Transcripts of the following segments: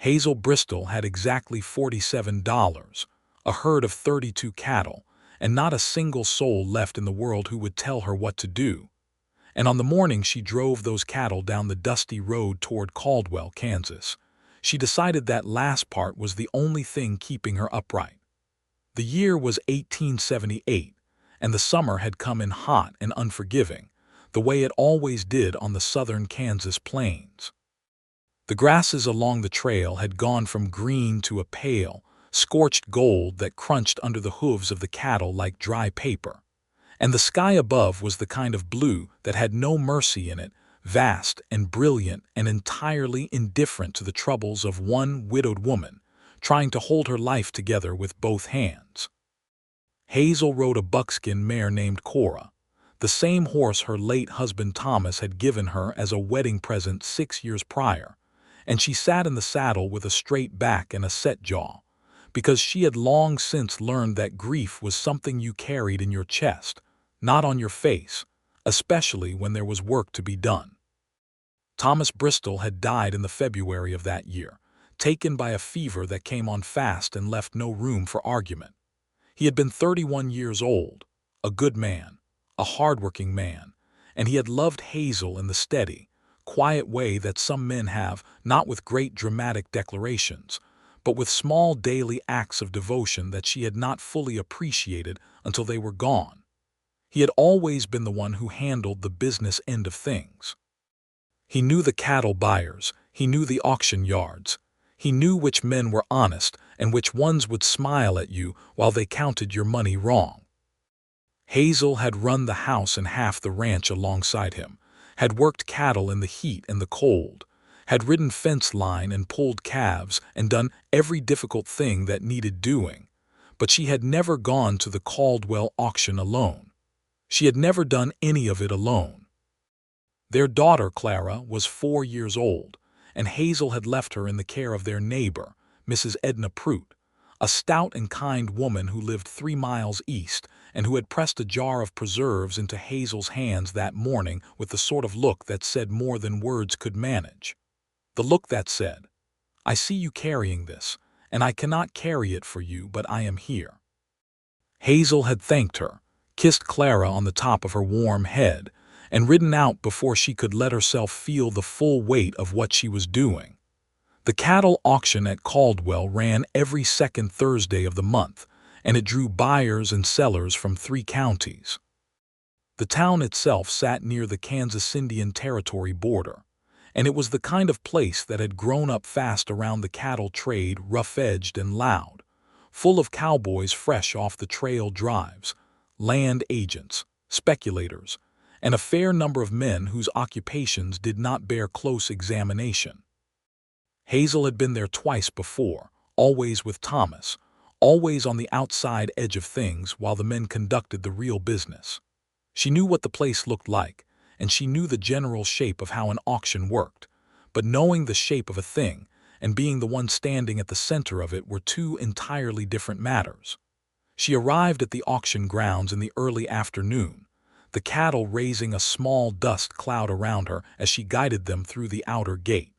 Hazel Bristol had exactly $47, a herd of 32 cattle, and not a single soul left in the world who would tell her what to do. And on the morning she drove those cattle down the dusty road toward Caldwell, Kansas, she decided that last part was the only thing keeping her upright. The year was 1878, and the summer had come in hot and unforgiving, the way it always did on the southern Kansas plains. The grasses along the trail had gone from green to a pale, scorched gold that crunched under the hooves of the cattle like dry paper. And the sky above was the kind of blue that had no mercy in it, vast and brilliant and entirely indifferent to the troubles of one widowed woman, trying to hold her life together with both hands. Hazel rode a buckskin mare named Cora, the same horse her late husband Thomas had given her as a wedding present 6 years prior, and she sat in the saddle with a straight back and a set jaw, because she had long since learned that grief was something you carried in your chest, not on your face, especially when there was work to be done. Thomas Bristol had died in the February of that year, taken by a fever that came on fast and left no room for argument. He had been 31 years old, a good man, a hard-working man, and he had loved Hazel in the steady, quiet way that some men have, not with great dramatic declarations, but with small daily acts of devotion that she had not fully appreciated until they were gone. He had always been the one who handled the business end of things. He knew the cattle buyers, he knew the auction yards, he knew which men were honest and which ones would smile at you while they counted your money wrong. Hazel had run the house and half the ranch alongside him, had worked cattle in the heat and the cold, had ridden fence line and pulled calves and done every difficult thing that needed doing, but she had never gone to the Caldwell auction alone. She had never done any of it alone. Their daughter, Clara, was 4 years old, and Hazel had left her in the care of their neighbor, Mrs. Edna Prout, a stout and kind woman who lived 3 miles east and who had pressed a jar of preserves into Hazel's hands that morning with the sort of look that said more than words could manage. The look that said, "I see you carrying this, and I cannot carry it for you, but I am here." Hazel had thanked her, kissed Clara on the top of her warm head, and ridden out before she could let herself feel the full weight of what she was doing. The cattle auction at Caldwell ran every second Thursday of the month, and it drew buyers and sellers from 3 counties. The town itself sat near the Kansas Indian Territory border, and it was the kind of place that had grown up fast around the cattle trade, rough-edged and loud, full of cowboys fresh off the trail drives, land agents, speculators, and a fair number of men whose occupations did not bear close examination. Hazel had been there twice before, always with Thomas, always on the outside edge of things while the men conducted the real business. She knew what the place looked like, and she knew the general shape of how an auction worked, but knowing the shape of a thing and being the one standing at the center of it were 2 entirely different matters. She arrived at the auction grounds in the early afternoon, the cattle raising a small dust cloud around her as she guided them through the outer gate.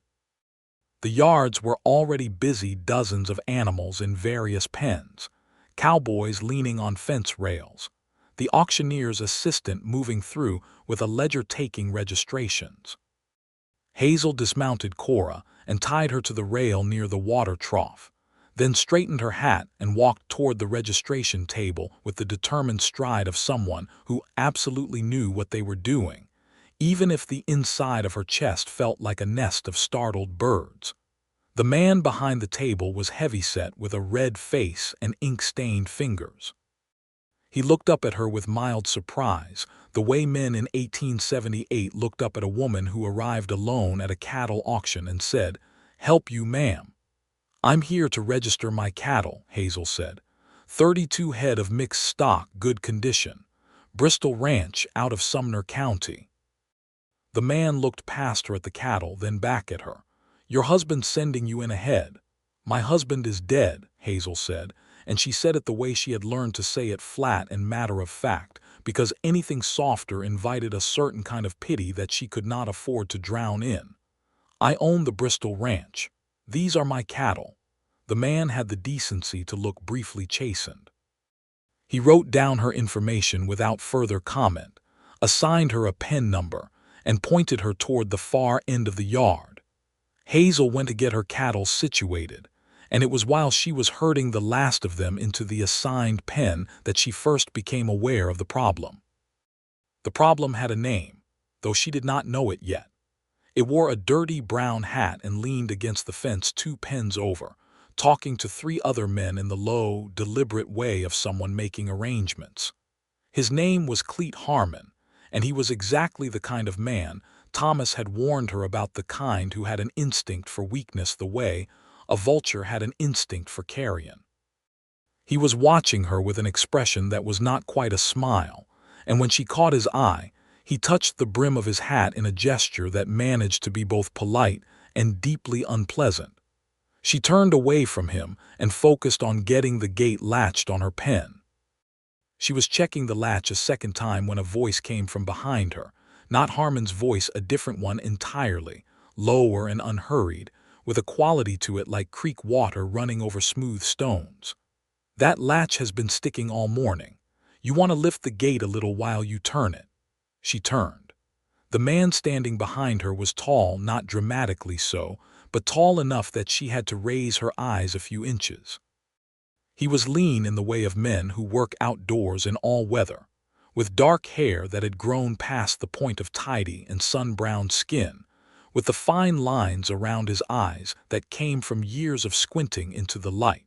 The yards were already busy, dozens of animals in various pens, cowboys leaning on fence rails, the auctioneer's assistant moving through with a ledger taking registrations. Hazel dismounted Cora and tied her to the rail near the water trough, then straightened her hat and walked toward the registration table with the determined stride of someone who absolutely knew what they were doing, even if the inside of her chest felt like a nest of startled birds. The man behind the table was heavyset with a red face and ink-stained fingers. He looked up at her with mild surprise, the way men in 1878 looked up at a woman who arrived alone at a cattle auction and said, "Help you, ma'am." "I'm here to register my cattle," Hazel said. 32 head of mixed stock, good condition. Bristol Ranch out of Sumner County." The man looked past her at the cattle, then back at her. "Your husband's sending you in ahead." "My husband is dead," Hazel said, and she said it the way she had learned to say it, flat and matter of fact, because anything softer invited a certain kind of pity that she could not afford to drown in. "I own the Bristol Ranch. "These are my cattle." The man had the decency to look briefly chastened. He wrote down her information without further comment, assigned her a pen number, and pointed her toward the far end of the yard. Hazel went to get her cattle situated, and it was while she was herding the last of them into the assigned pen that she first became aware of the problem. The problem had a name, though she did not know it yet. It wore a dirty brown hat and leaned against the fence 2 pens over, talking to 3 other men in the low, deliberate way of someone making arrangements. His name was Cleet Harmon, and he was exactly the kind of man Thomas had warned her about, the kind who had an instinct for weakness the way a vulture had an instinct for carrion. He was watching her with an expression that was not quite a smile, and when she caught his eye, he touched the brim of his hat in a gesture that managed to be both polite and deeply unpleasant. She turned away from him and focused on getting the gate latched on her pen. She was checking the latch a second time when a voice came from behind her, not Harmon's voice, a different one entirely, lower and unhurried, with a quality to it like creek water running over smooth stones. "That latch has been sticking all morning. You want to lift the gate a little while you turn it." She turned. The man standing behind her was tall, not dramatically so, but tall enough that she had to raise her eyes a few inches. He was lean in the way of men who work outdoors in all weather, with dark hair that had grown past the point of tidy and sun-browned skin, with the fine lines around his eyes that came from years of squinting into the light.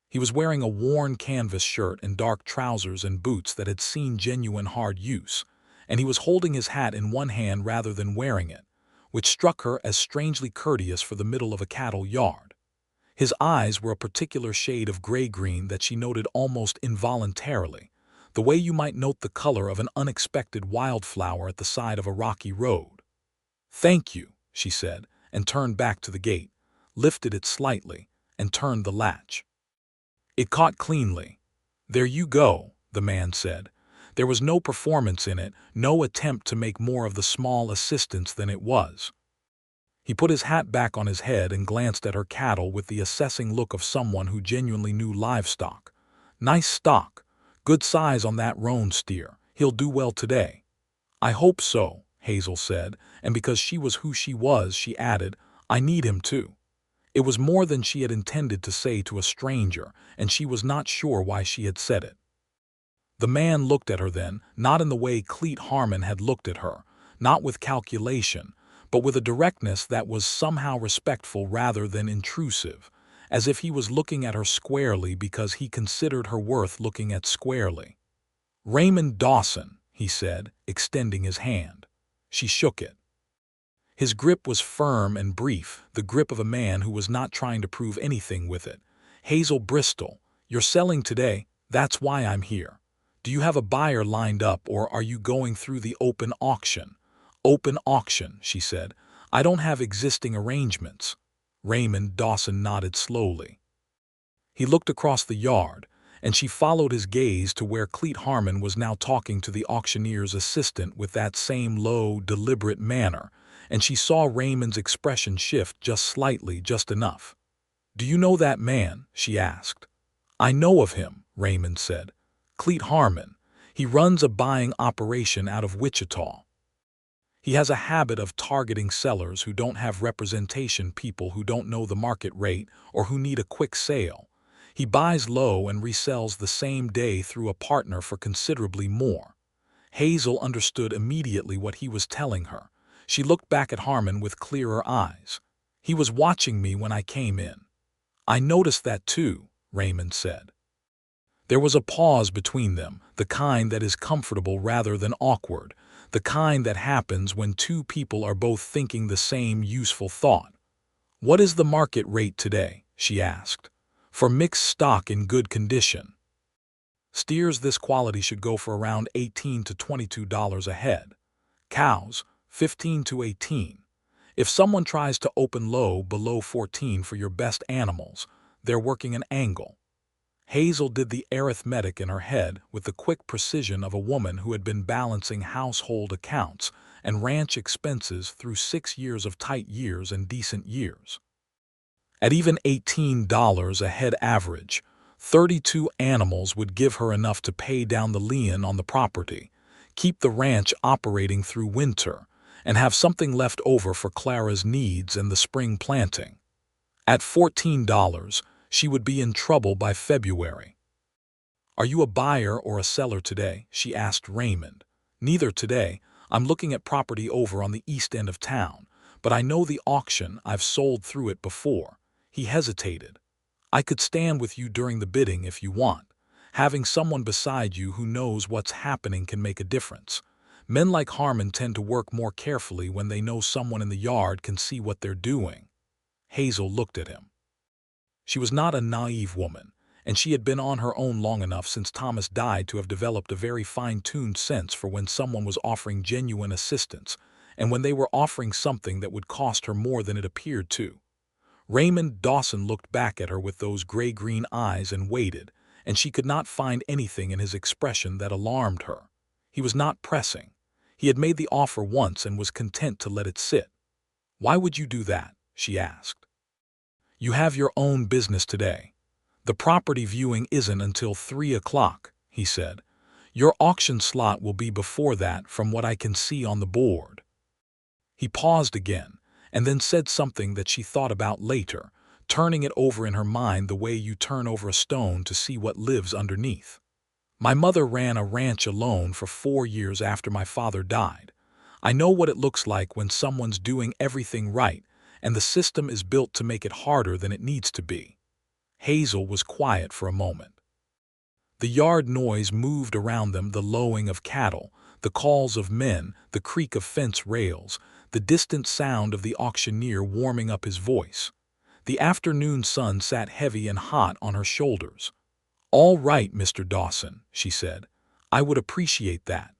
He was wearing a worn canvas shirt and dark trousers and boots that had seen genuine hard use, and he was holding his hat in one hand rather than wearing it, which struck her as strangely courteous for the middle of a cattle yard. His eyes were a particular shade of gray-green that she noted almost involuntarily, the way you might note the color of an unexpected wildflower at the side of a rocky road. "Thank you," she said, and turned back to the gate, lifted it slightly, and turned the latch. It caught cleanly. "There you go," the man said. There was no performance in it, no attempt to make more of the small assistance than it was. He put his hat back on his head and glanced at her cattle with the assessing look of someone who genuinely knew livestock. "Nice stock. Good size on that roan steer. He'll do well today." "I hope so," Hazel said, and because she was who she was, she added, "I need him too." It was more than she had intended to say to a stranger, and she was not sure why she had said it. The man looked at her then, not in the way Cleet Harmon had looked at her, not with calculation, but with a directness that was somehow respectful rather than intrusive, as if he was looking at her squarely because he considered her worth looking at squarely. "Raymond Dawson," he said, extending his hand. She shook it. His grip was firm and brief, the grip of a man who was not trying to prove anything with it. "Hazel Bristol, you're selling today, that's why I'm here. Do you have a buyer lined up, or are you going through the open auction?" "Open auction," she said. "I don't have existing arrangements." Raymond Dawson nodded slowly. He looked across the yard, and she followed his gaze to where Cleet Harmon was now talking to the auctioneer's assistant with that same low, deliberate manner, and she saw Raymond's expression shift just slightly, just enough. "Do you know that man?" she asked. "I know of him," Raymond said. "Cleet Harmon. He runs a buying operation out of Wichita. He has a habit of targeting sellers who don't have representation, people who don't know the market rate or who need a quick sale. He buys low and resells the same day through a partner for considerably more." Hazel understood immediately what he was telling her. She looked back at Harmon with clearer eyes. "He was watching me when I came in." "I noticed that too," Raymond said. There was a pause between them, the kind that is comfortable rather than awkward, the kind that happens when two people are both thinking the same useful thought. "What is the market rate today?" she asked. "For mixed stock in good condition. Steers this quality should go for around $18 to $22 a head. Cows, 15 to 18. If someone tries to open low below 14 for your best animals, they're working an angle." Hazel did the arithmetic in her head with the quick precision of a woman who had been balancing household accounts and ranch expenses through 6 years of tight years and decent years. At even $18 a head average, 32 animals would give her enough to pay down the lien on the property, keep the ranch operating through winter, and have something left over for Clara's needs and the spring planting. At $14, she would be in trouble by February. "Are you a buyer or a seller today?" she asked Raymond. "Neither today. I'm looking at property over on the east end of town, but I know the auction. I've sold through it before." He hesitated. "I could stand with you during the bidding if you want. Having someone beside you who knows what's happening can make a difference. Men like Harmon tend to work more carefully when they know someone in the yard can see what they're doing." Hazel looked at him. She was not a naive woman, and she had been on her own long enough since Thomas died to have developed a very fine-tuned sense for when someone was offering genuine assistance and when they were offering something that would cost her more than it appeared to. Raymond Dawson looked back at her with those gray-green eyes and waited, and she could not find anything in his expression that alarmed her. He was not pressing. He had made the offer once and was content to let it sit. "Why would you do that?" she asked. "You have your own business today. The property viewing isn't until 3 o'clock, he said. "Your auction slot will be before that from what I can see on the board." He paused again, and then said something that she thought about later, turning it over in her mind the way you turn over a stone to see what lives underneath. "My mother ran a ranch alone for 4 years after my father died. I know what it looks like when someone's doing everything right, and the system is built to make it harder than it needs to be." Hazel was quiet for a moment. The yard noise moved around them, the lowing of cattle, the calls of men, the creak of fence rails, the distant sound of the auctioneer warming up his voice. The afternoon sun sat heavy and hot on her shoulders. "All right, Mr. Dawson," she said. "I would appreciate that."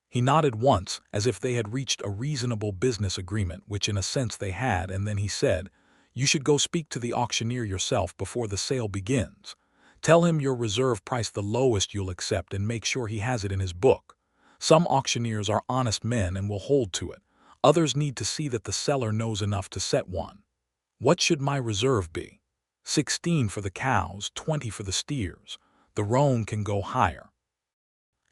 He nodded once, as if they had reached a reasonable business agreement, which in a sense they had, and then he said, "You should go speak to the auctioneer yourself before the sale begins. Tell him your reserve price the lowest you'll accept and make sure he has it in his book. Some auctioneers are honest men and will hold to it. Others need to see that the seller knows enough to set one. What should my reserve be? 16 for the cows, 20 for the steers. The roan can go higher."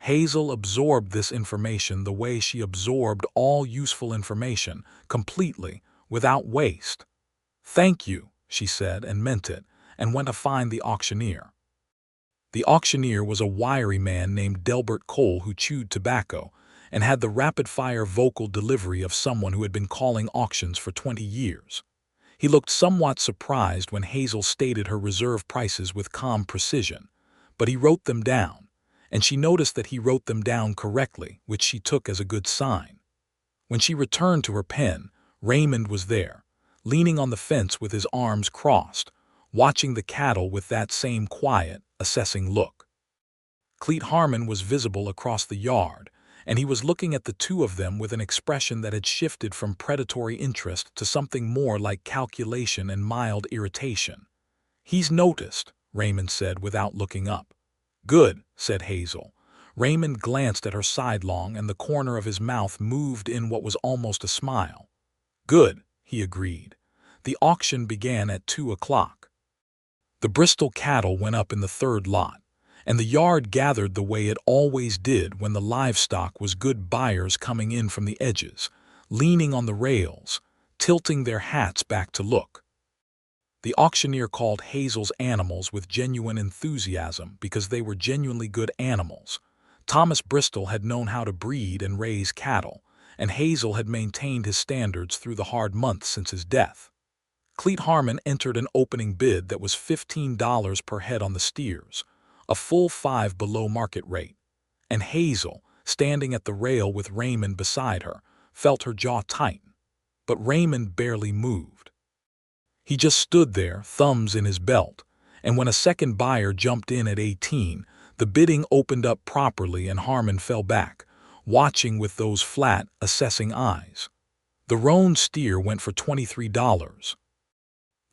Hazel absorbed this information the way she absorbed all useful information, completely, without waste. "Thank you," she said, and meant it, and went to find the auctioneer. The auctioneer was a wiry man named Delbert Cole who chewed tobacco and had the rapid-fire vocal delivery of someone who had been calling auctions for 20 years. He looked somewhat surprised when Hazel stated her reserve prices with calm precision, but he wrote them down, and she noticed that he wrote them down correctly, which she took as a good sign. When she returned to her pen, Raymond was there, leaning on the fence with his arms crossed, watching the cattle with that same quiet, assessing look. Cleet Harmon was visible across the yard, and he was looking at the two of them with an expression that had shifted from predatory interest to something more like calculation and mild irritation. "He's noticed," Raymond said without looking up. "Good," said Hazel. Raymond glanced at her sidelong, and the corner of his mouth moved in what was almost a smile. "Good," he agreed. The auction began at 2 o'clock. The Bristol cattle went up in the third lot, and the yard gathered the way it always did when the livestock was good buyers coming in from the edges, leaning on the rails, tilting their hats back to look. The auctioneer called Hazel's animals with genuine enthusiasm because they were genuinely good animals. Thomas Bristol had known how to breed and raise cattle, and Hazel had maintained his standards through the hard months since his death. Cleet Harmon entered an opening bid that was $15 per head on the steers, a full 5 below market rate, and Hazel, standing at the rail with Raymond beside her, felt her jaw tighten. But Raymond barely moved. He just stood there, thumbs in his belt, and when a second buyer jumped in at 18, the bidding opened up properly and Harmon fell back, watching with those flat, assessing eyes. The roan steer went for $23.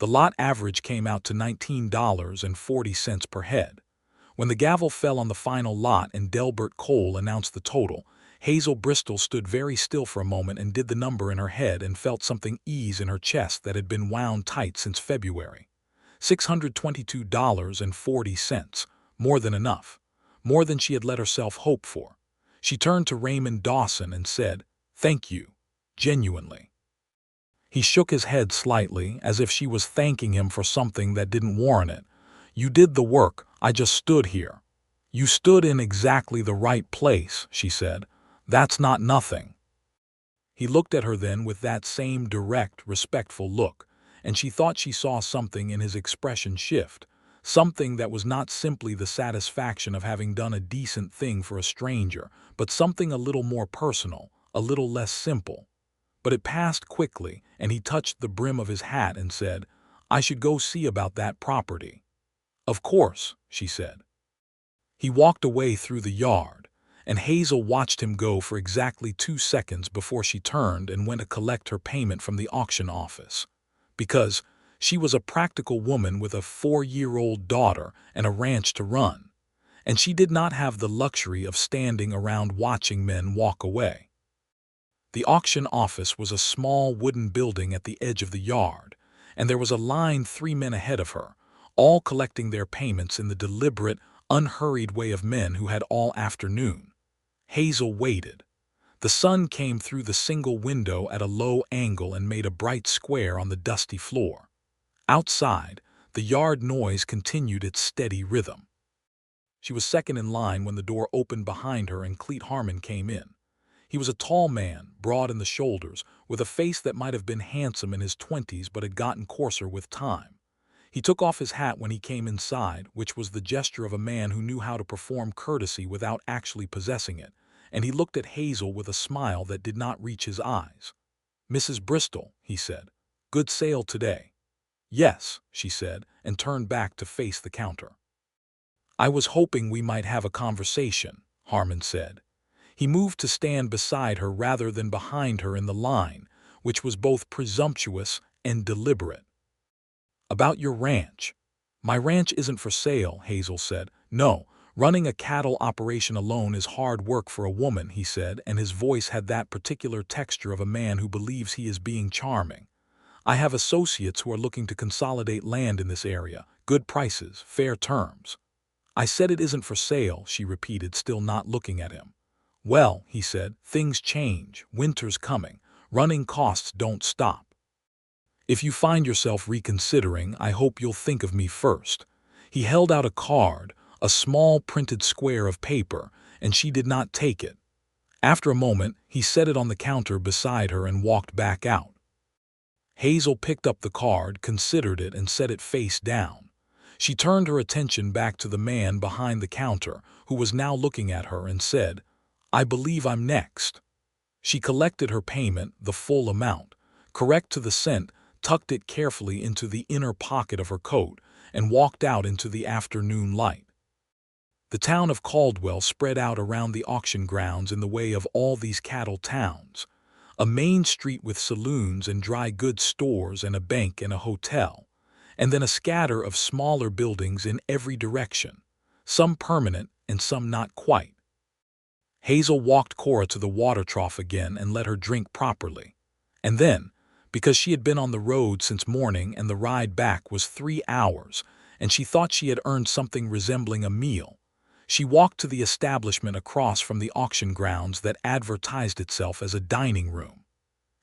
The lot average came out to $19.40 per head. When the gavel fell on the final lot and Delbert Cole announced the total, Hazel Bristol stood very still for a moment and did the number in her head and felt something ease in her chest that had been wound tight since February. $622.40. More than enough. More than she had let herself hope for. She turned to Raymond Dawson and said, "Thank you. Genuinely." He shook his head slightly, as if she was thanking him for something that didn't warrant it. "You did the work, I just stood here." "You stood in exactly the right place," she said. "That's not nothing." He looked at her then with that same direct, respectful look, and she thought she saw something in his expression shift, something that was not simply the satisfaction of having done a decent thing for a stranger, but something a little more personal, a little less simple. But it passed quickly, and he touched the brim of his hat and said, "I should go see about that property." "Of course," she said. He walked away through the yard, and Hazel watched him go for exactly 2 seconds before she turned and went to collect her payment from the auction office. Because she was a practical woman with a 4-year-old daughter and a ranch to run, and she did not have the luxury of standing around watching men walk away. The auction office was a small wooden building at the edge of the yard, and there was a line 3 men ahead of her, all collecting their payments in the deliberate, unhurried way of men who had all afternoon. Hazel waited. The sun came through the single window at a low angle and made a bright square on the dusty floor. Outside, the yard noise continued its steady rhythm. She was second in line when the door opened behind her and Cleet Harmon came in. He was a tall man, broad in the shoulders, with a face that might have been handsome in his 20s but had gotten coarser with time. He took off his hat when he came inside, which was the gesture of a man who knew how to perform courtesy without actually possessing it, and he looked at Hazel with a smile that did not reach his eyes. "Mrs. Bristol," he said, "good sale today." "Yes," she said, and turned back to face the counter. "I was hoping we might have a conversation," Harmon said. He moved to stand beside her rather than behind her in the line, which was both presumptuous and deliberate. "About your ranch." "My ranch isn't for sale," Hazel said. "No, running a cattle operation alone is hard work for a woman," he said, and his voice had that particular texture of a man who believes he is being charming. "I have associates who are looking to consolidate land in this area, good prices, fair terms." "I said it isn't for sale," she repeated, still not looking at him. "Well," he said, "things change, winter's coming, running costs don't stop. If you find yourself reconsidering, I hope you'll think of me first." He held out a card, a small printed square of paper, and she did not take it. After a moment, he set it on the counter beside her and walked back out. Hazel picked up the card, considered it, and set it face down. She turned her attention back to the man behind the counter, who was now looking at her, and said, "I believe I'm next." She collected her payment, the full amount, correct to the cent, tucked it carefully into the inner pocket of her coat, and walked out into the afternoon light. The town of Caldwell spread out around the auction grounds in the way of all these cattle towns. A main street with saloons and dry goods stores and a bank and a hotel, and then a scatter of smaller buildings in every direction, some permanent and some not quite. Hazel walked Cora to the water trough again and let her drink properly. And then, because she had been on the road since morning and the ride back was 3 hours, and she thought she had earned something resembling a meal, she walked to the establishment across from the auction grounds that advertised itself as a dining room.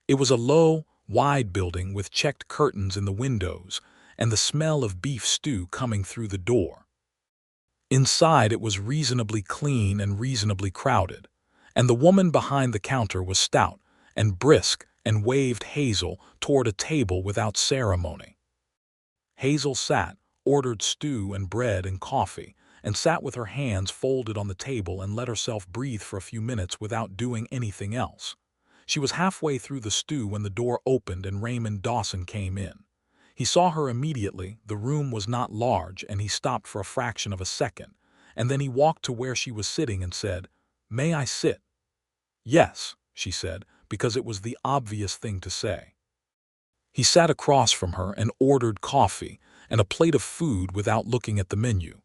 It was a low, wide building with checked curtains in the windows and the smell of beef stew coming through the door. Inside it was reasonably clean and reasonably crowded, and the woman behind the counter was stout and brisk and waved Hazel toward a table without ceremony. Hazel sat, ordered stew and bread and coffee, and sat with her hands folded on the table and let herself breathe for a few minutes without doing anything else. She was halfway through the stew when the door opened and Raymond Dawson came in. He saw her immediately. The room was not large, and he stopped for a fraction of a second, and then he walked to where she was sitting and said, "May I sit?" "Yes," she said, because it was the obvious thing to say. He sat across from her and ordered coffee and a plate of food without looking at the menu,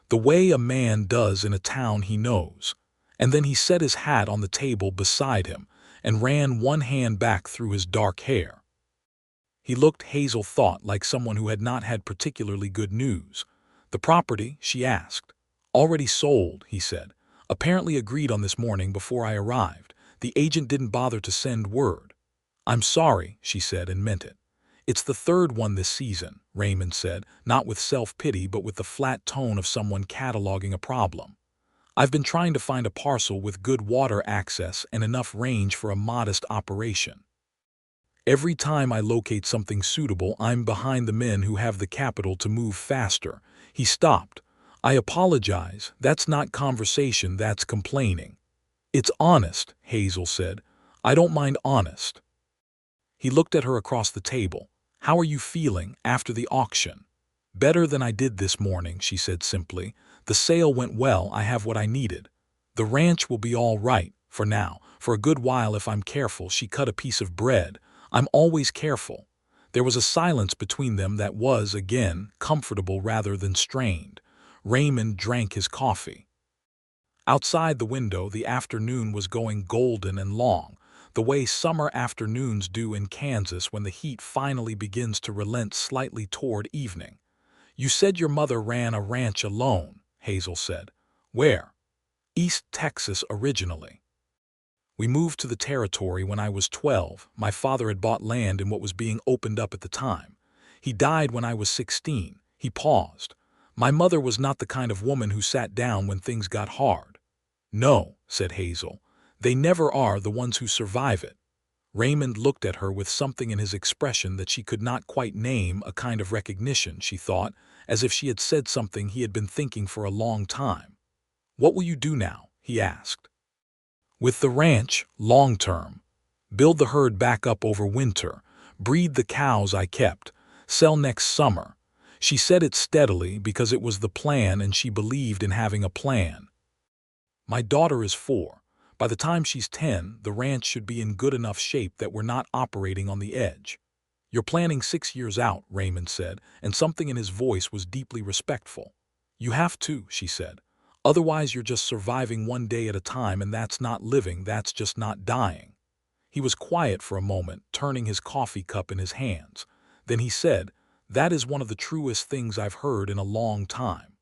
the way a man does in a town he knows, And then he set his hat on the table beside him and ran one hand back through his dark hair. He looked, Hazel thought, like someone who had not had particularly good news. "The property?" she asked. "Already sold," he said. "Apparently agreed on this morning before I arrived. The agent didn't bother to send word." "I'm sorry," she said, and meant it. "It's the third one this season," Raymond said, not with self-pity but with the flat tone of someone cataloging a problem. "I've been trying to find a parcel with good water access and enough range for a modest operation. Every time I locate something suitable, I'm behind the men who have the capital to move faster." He stopped. "I apologize. That's not conversation, that's complaining." "It's honest," Hazel said. "I don't mind honest." He looked at her across the table. "How are you feeling after the auction?" "Better than I did this morning," she said simply. "The sale went well. I have what I needed. The ranch will be all right, for now, for a good while if I'm careful." She cut a piece of bread. "I'm always careful." There was a silence between them that was, again, comfortable rather than strained. Raymond drank his coffee. Outside the window, the afternoon was going golden and long, the way summer afternoons do in Kansas when the heat finally begins to relent slightly toward evening. "You said your mother ran a ranch alone," Hazel said. "Where?" "East Texas originally. We moved to the territory when I was 12. My father had bought land in what was being opened up at the time. He died when I was 16. He paused. "My mother was not the kind of woman who sat down when things got hard." "No," said Hazel. "They never are the ones who survive it." Raymond looked at her with something in his expression that she could not quite name, a kind of recognition, she thought, as if she had said something he had been thinking for a long time. "What will you do now?" he asked. "With the ranch, long term. Build the herd back up over winter. Breed the cows I kept. Sell next summer." She said it steadily because it was the plan and she believed in having a plan. "My daughter is 4. By the time she's 10, the ranch should be in good enough shape that we're not operating on the edge." "You're planning 6 years out," Raymond said, and something in his voice was deeply respectful. "You have to," she said. "Otherwise you're just surviving one day at a time, and that's not living, that's just not dying." He was quiet for a moment, turning his coffee cup in his hands. Then he said, "That is one of the truest things I've heard in a long time."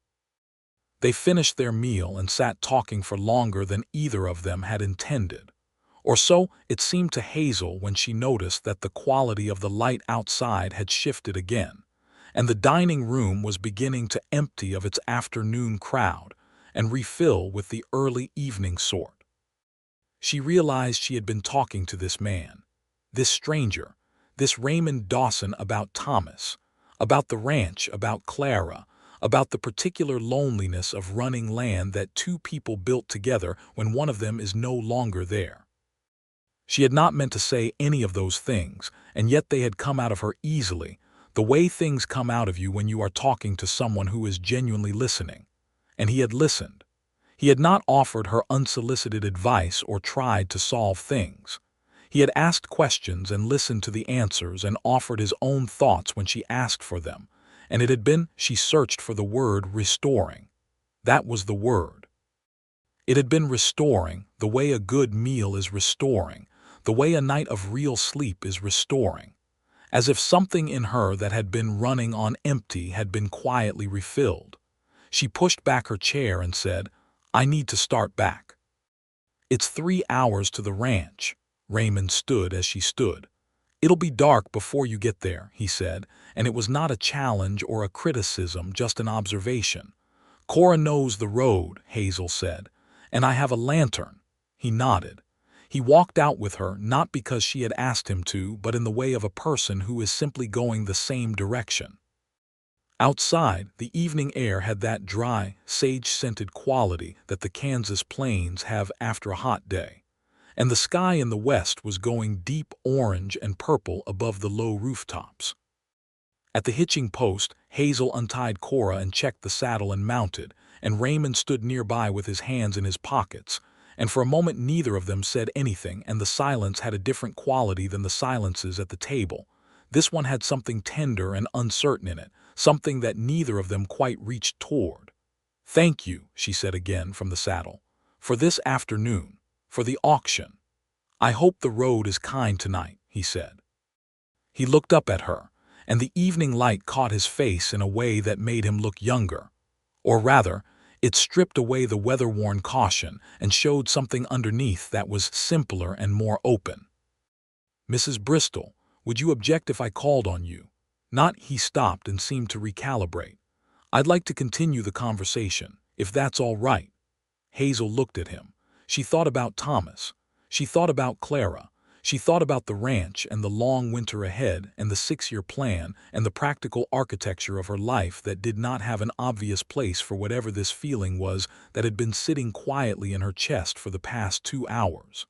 They finished their meal and sat talking for longer than either of them had intended. Or so it seemed to Hazel when she noticed that the quality of the light outside had shifted again, and the dining room was beginning to empty of its afternoon crowd and refill with the early evening sort. She realized she had been talking to this man, this stranger, this Raymond Dawson, about Thomas, about the ranch, about Clara, about the particular loneliness of running land that two people built together when one of them is no longer there. She had not meant to say any of those things, and yet they had come out of her easily, the way things come out of you when you are talking to someone who is genuinely listening. And he had listened. He had not offered her unsolicited advice or tried to solve things. He had asked questions and listened to the answers and offered his own thoughts when she asked for them, and it had been, she searched for the word, restoring. That was the word. It had been restoring, the way a good meal is restoring, the way a night of real sleep is restoring. As if something in her that had been running on empty had been quietly refilled. She pushed back her chair and said, "I need to start back." "It's 3 hours to the ranch." Raymond stood as she stood. "It'll be dark before you get there," he said, and it was not a challenge or a criticism, just an observation. "Cora knows the road," Hazel said, "and I have a lantern." He nodded. He walked out with her, not because she had asked him to, but in the way of a person who is simply going the same direction. Outside, the evening air had that dry, sage-scented quality that the Kansas plains have after a hot day, and the sky in the west was going deep orange and purple above the low rooftops. At the hitching post, Hazel untied Cora and checked the saddle and mounted, and Raymond stood nearby with his hands in his pockets, and for a moment neither of them said anything, and the silence had a different quality than the silences at the table. This one had something tender and uncertain in it, something that neither of them quite reached toward. "Thank you," she said again from the saddle, For this afternoon, for the auction. I hope the road is kind tonight, he said. He looked up at her, and the evening light caught his face in a way that made him look younger. Or rather, it stripped away the weather-worn caution and showed something underneath that was simpler and more open. Mrs. Bristol, would you object if I called on you? Not. He stopped and seemed to recalibrate. I'd like to continue the conversation, if that's all right. Hazel looked at him. She thought about Thomas. She thought about Clara. She thought about the ranch and the long winter ahead and the 6-year plan and the practical architecture of her life that did not have an obvious place for whatever this feeling was that had been sitting quietly in her chest for the past 2 hours.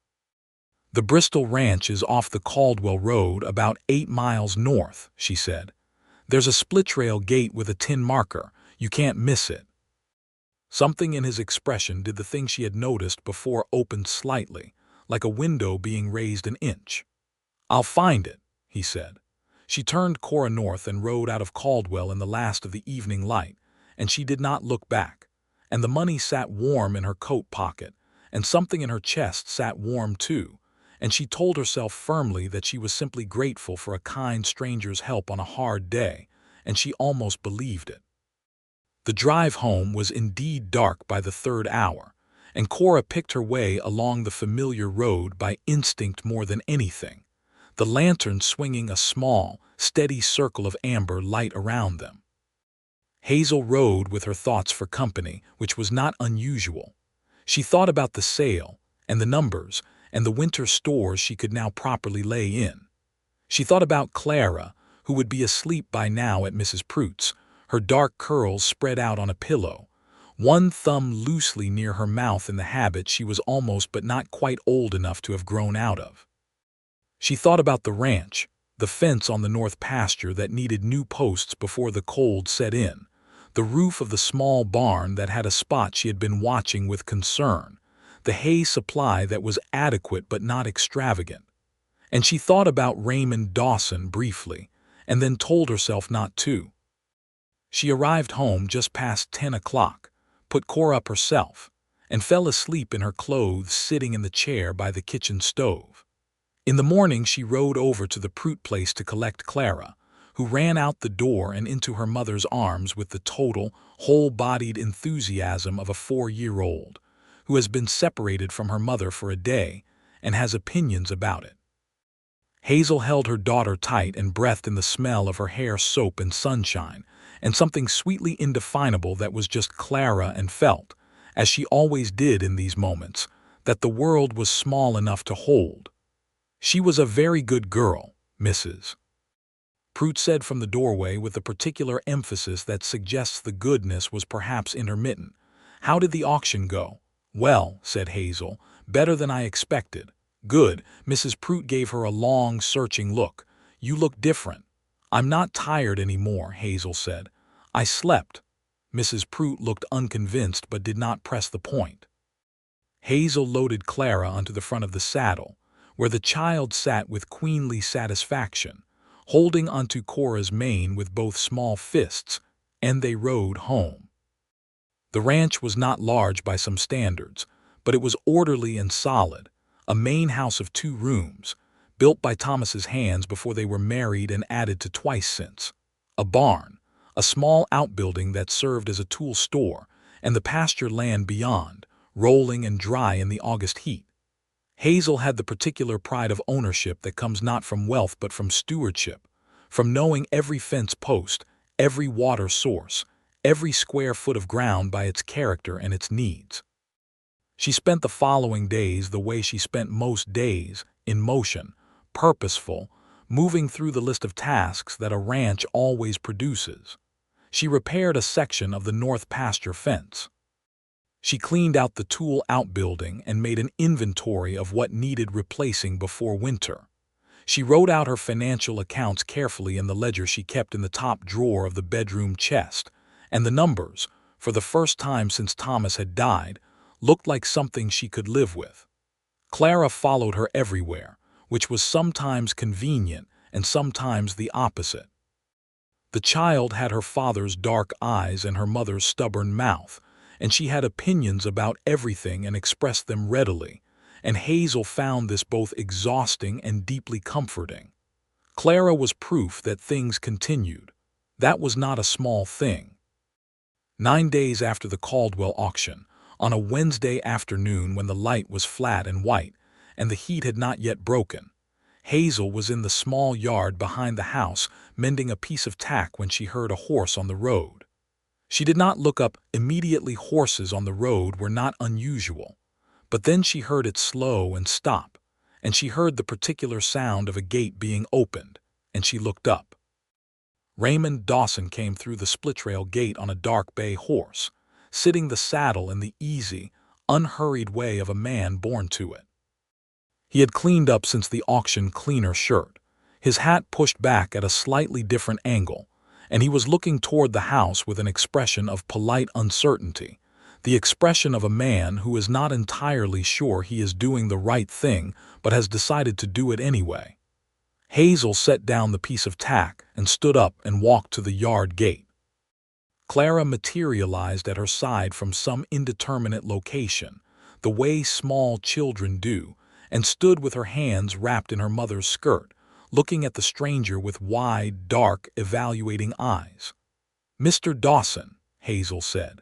The Bristol Ranch is off the Caldwell Road about 8 miles north, she said. There's a split-rail gate with a tin marker. You can't miss it. Something in his expression did the thing she had noticed before opened slightly, like a window being raised an inch. I'll find it, he said. She turned Cora north and rode out of Caldwell in the last of the evening light, and she did not look back. And the money sat warm in her coat pocket, and something in her chest sat warm too, and she told herself firmly that she was simply grateful for a kind stranger's help on a hard day, and she almost believed it. The drive home was indeed dark by the 3rd hour, and Cora picked her way along the familiar road by instinct more than anything, the lantern swinging a small, steady circle of amber light around them. Hazel rode with her thoughts for company, which was not unusual. She thought about the sale, and the numbers, and the winter stores she could now properly lay in. She thought about Clara, who would be asleep by now at Mrs. Pruett's, her dark curls spread out on a pillow, one thumb loosely near her mouth in the habit she was almost but not quite old enough to have grown out of. She thought about the ranch, the fence on the north pasture that needed new posts before the cold set in, the roof of the small barn that had a spot she had been watching with concern, the hay supply that was adequate but not extravagant. And she thought about Raymond Dawson briefly, and then told herself not to. She arrived home just past 10 o'clock, put Cora up herself, and fell asleep in her clothes sitting in the chair by the kitchen stove. In the morning she rode over to the Pruett place to collect Clara, who ran out the door and into her mother's arms with the total, whole-bodied enthusiasm of a 4-year-old, who has been separated from her mother for a day and has opinions about it. Hazel held her daughter tight and breathed in the smell of her hair soap and sunshine, and something sweetly indefinable that was just Clara, and felt, as she always did in these moments, that the world was small enough to hold. She was a very good girl, Mrs. Pruett said from the doorway with a particular emphasis that suggests the goodness was perhaps intermittent. How did the auction go? Well, said Hazel, better than I expected. Good. Mrs. Pruett gave her a long, searching look. You look different. I'm not tired anymore, Hazel said. I slept. Mrs. Pruett looked unconvinced but did not press the point. Hazel loaded Clara onto the front of the saddle, where the child sat with queenly satisfaction, holding onto Cora's mane with both small fists, and they rode home. The ranch was not large by some standards, but it was orderly and solid, a main house of 2 rooms, built by Thomas's hands before they were married and added to twice since, a barn, a small outbuilding that served as a tool store, and the pasture land beyond, rolling and dry in the August heat. Hazel had the particular pride of ownership that comes not from wealth but from stewardship, from knowing every fence post, every water source, every square foot of ground by its character and its needs. She spent the following days the way she spent most days, in motion, purposeful, moving through the list of tasks that a ranch always produces. She repaired a section of the north pasture fence. She cleaned out the tool outbuilding and made an inventory of what needed replacing before winter. She wrote out her financial accounts carefully in the ledger she kept in the top drawer of the bedroom chest, and the numbers, for the first time since Thomas had died, looked like something she could live with. Clara followed her everywhere, which was sometimes convenient and sometimes the opposite. The child had her father's dark eyes and her mother's stubborn mouth, and she had opinions about everything and expressed them readily, and Hazel found this both exhausting and deeply comforting. Clara was proof that things continued. That was not a small thing. 9 days after the Caldwell auction, on a Wednesday afternoon when the light was flat and white, and the heat had not yet broken, Hazel was in the small yard behind the house mending a piece of tack when she heard a horse on the road. She did not look up immediately. Horses on the road were not unusual, but then she heard it slow and stop, and she heard the particular sound of a gate being opened, and she looked up. Raymond Dawson came through the split-rail gate on a dark bay horse, sitting the saddle in the easy, unhurried way of a man born to it. He had cleaned up since the auction cleaner shirt, his hat pushed back at a slightly different angle, and he was looking toward the house with an expression of polite uncertainty, the expression of a man who is not entirely sure he is doing the right thing but has decided to do it anyway. Hazel set down the piece of tack and stood up and walked to the yard gate. Clara materialized at her side from some indeterminate location, the way small children do, and stood with her hands wrapped in her mother's skirt, looking at the stranger with wide, dark, evaluating eyes. "Mr. Dawson," Hazel said.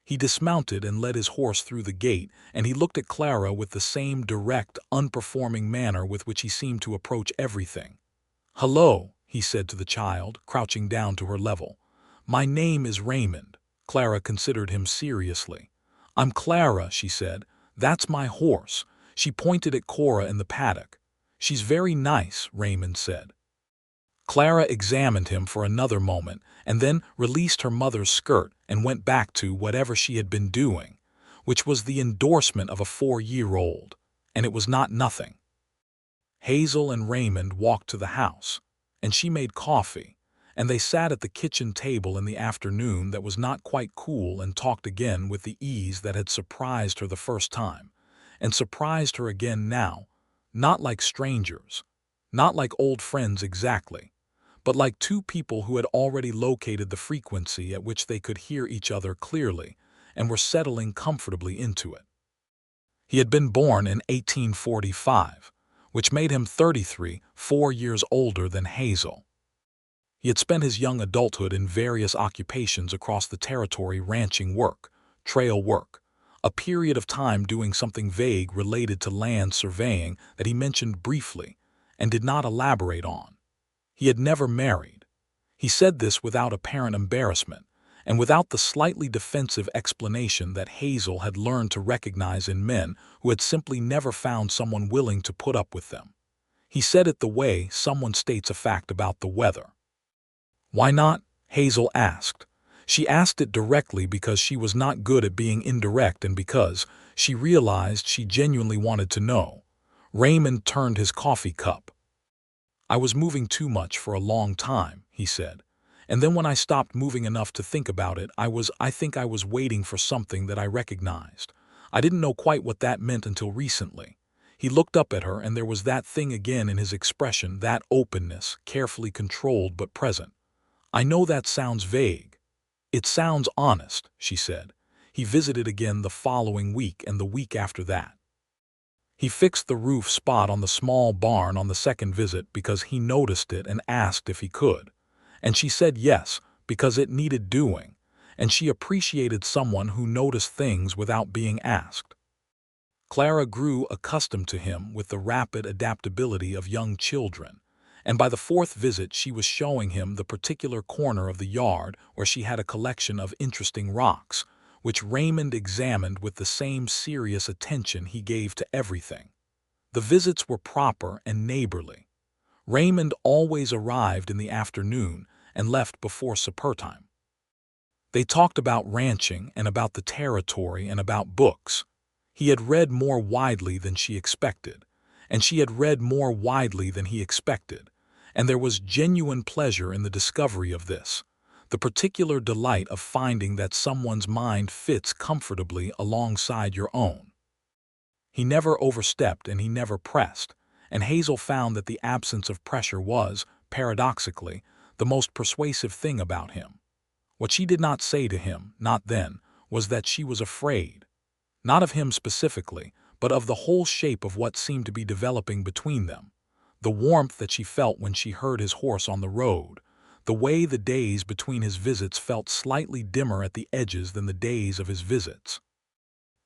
He dismounted and led his horse through the gate, and he looked at Clara with the same direct, unperforming manner with which he seemed to approach everything. "Hello," he said to the child, crouching down to her level. "My name is Raymond." Clara considered him seriously. "I'm Clara," she said. "That's my horse." She pointed at Cora in the paddock. "She's very nice," Raymond said. Clara examined him for another moment and then released her mother's skirt and went back to whatever she had been doing, which was the endorsement of a 4-year-old, and it was not nothing. Hazel and Raymond walked to the house, and she made coffee, and they sat at the kitchen table in the afternoon that was not quite cool and talked again with the ease that had surprised her the first time, and surprised her again now, not like strangers, not like old friends exactly, but like two people who had already located the frequency at which they could hear each other clearly and were settling comfortably into it. He had been born in 1845, which made him 33, 4 years older than Hazel. He had spent his young adulthood in various occupations across the territory, ranching work, trail work, a period of time doing something vague related to land surveying that he mentioned briefly and did not elaborate on. He had never married. He said this without apparent embarrassment and without the slightly defensive explanation that Hazel had learned to recognize in men who had simply never found someone willing to put up with them. He said it the way someone states a fact about the weather. "Why not?" Hazel asked. She asked it directly because she was not good at being indirect and because she realized she genuinely wanted to know. Raymond turned his coffee cup. "I was moving too much for a long time," he said. "And then when I stopped moving enough to think about it, I think I was waiting for something that I recognized. I didn't know quite what that meant until recently." He looked up at her, and there was that thing again in his expression, that openness, carefully controlled but present. "I know that sounds vague." "It sounds honest," she said. He visited again the following week and the week after that. He fixed the roof spot on the small barn on the second visit because he noticed it and asked if he could. And she said yes, because it needed doing, and she appreciated someone who noticed things without being asked. Clara grew accustomed to him with the rapid adaptability of young children, and by the fourth visit she was showing him the particular corner of the yard where she had a collection of interesting rocks, which Raymond examined with the same serious attention he gave to everything. The visits were proper and neighborly. Raymond always arrived in the afternoon and left before supper time. They talked about ranching and about the territory and about books. He had read more widely than she expected, and she had read more widely than he expected, and there was genuine pleasure in the discovery of this, the particular delight of finding that someone's mind fits comfortably alongside your own. He never overstepped and he never pressed, and Hazel found that the absence of pressure was, paradoxically, the most persuasive thing about him. What she did not say to him, not then, was that she was afraid. Not of him specifically, but of the whole shape of what seemed to be developing between them. The warmth that she felt when she heard his horse on the road. The way the days between his visits felt slightly dimmer at the edges than the days of his visits.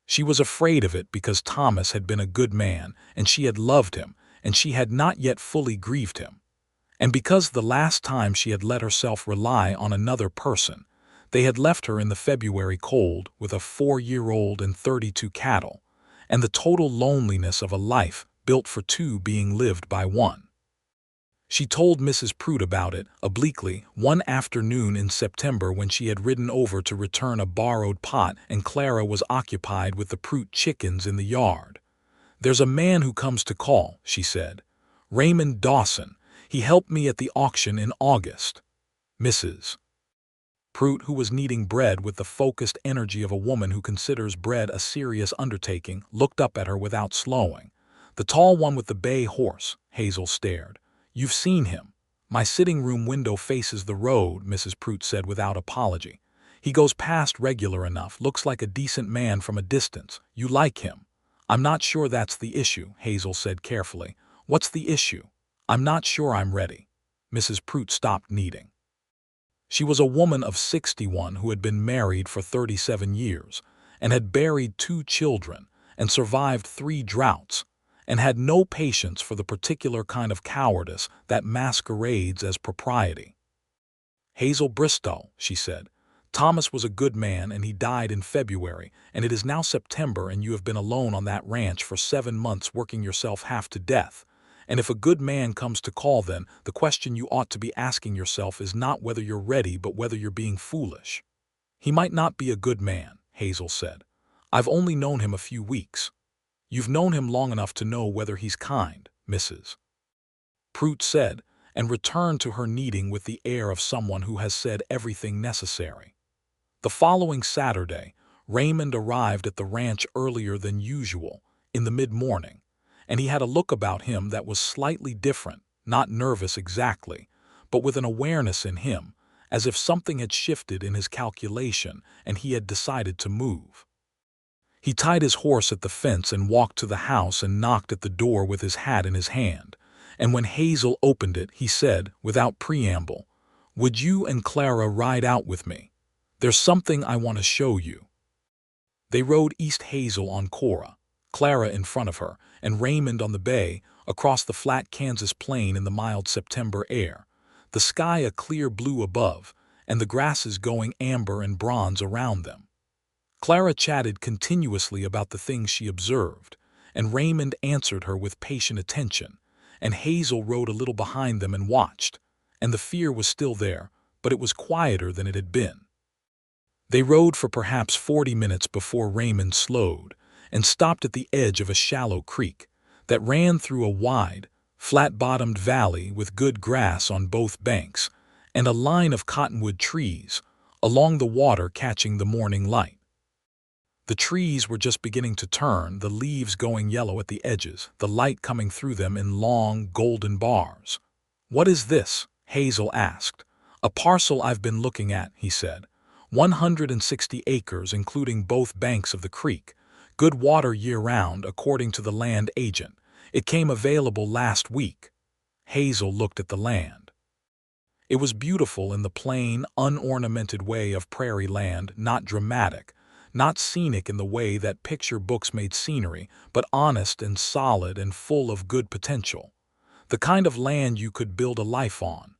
She was afraid of it because Thomas had been a good man, and she had loved him, and she had not yet fully grieved him. And because the last time she had let herself rely on another person, they had left her in the February cold with a 4-year-old and 32 cattle, and the total loneliness of a life built for two being lived by one. She told Mrs. Pruitt about it, obliquely, one afternoon in September when she had ridden over to return a borrowed pot and Clara was occupied with the Pruitt chickens in the yard. "There's a man who comes to call," she said. "Raymond Dawson. He helped me at the auction in August." Mrs. Pruitt, who was kneading bread with the focused energy of a woman who considers bread a serious undertaking, looked up at her without slowing. "The tall one with the bay horse," Hazel stared. "You've seen him." "My sitting room window faces the road," Mrs. Pruitt said without apology. "He goes past regular enough, looks like a decent man from a distance. You like him." "I'm not sure that's the issue," Hazel said carefully. "What's the issue?" "I'm not sure I'm ready." Mrs. Pruitt stopped kneading. She was a woman of 61 who had been married for 37 years, and had buried 2 children, and survived 3 droughts, and had no patience for the particular kind of cowardice that masquerades as propriety. "Hazel Bristol," she said, "Thomas was a good man and he died in February, and it is now September and you have been alone on that ranch for 7 months working yourself half to death. And if a good man comes to call, then the question you ought to be asking yourself is not whether you're ready but whether you're being foolish." "He might not be a good man," Hazel said. "I've only known him a few weeks." "You've known him long enough to know whether he's kind," Mrs. Pruitt said, and returned to her kneading with the air of someone who has said everything necessary. The following Saturday, Raymond arrived at the ranch earlier than usual, in the mid-morning, and he had a look about him that was slightly different, not nervous exactly, but with an awareness in him, as if something had shifted in his calculation and he had decided to move. He tied his horse at the fence and walked to the house and knocked at the door with his hat in his hand, and when Hazel opened it, he said, without preamble, "Would you and Clara ride out with me? There's something I want to show you." They rode East Hazel on Cora, Clara in front of her, and Raymond on the bay, across the flat Kansas plain in the mild September air, the sky a clear blue above, and the grasses going amber and bronze around them. Clara chatted continuously about the things she observed, and Raymond answered her with patient attention, and Hazel rode a little behind them and watched, and the fear was still there, but it was quieter than it had been. They rode for perhaps 40 minutes before Raymond slowed, and stopped at the edge of a shallow creek that ran through a wide, flat-bottomed valley with good grass on both banks, and a line of cottonwood trees, along the water catching the morning light. The trees were just beginning to turn, the leaves going yellow at the edges, the light coming through them in long, golden bars. "What is this?" Hazel asked. "A parcel I've been looking at," he said. 160 acres, including both banks of the creek. Good water year-round, according to the land agent. It came available last week." Hazel looked at the land. It was beautiful in the plain, unornamented way of prairie land, not dramatic, not scenic in the way that picture books made scenery, but honest and solid and full of good potential. The kind of land you could build a life on.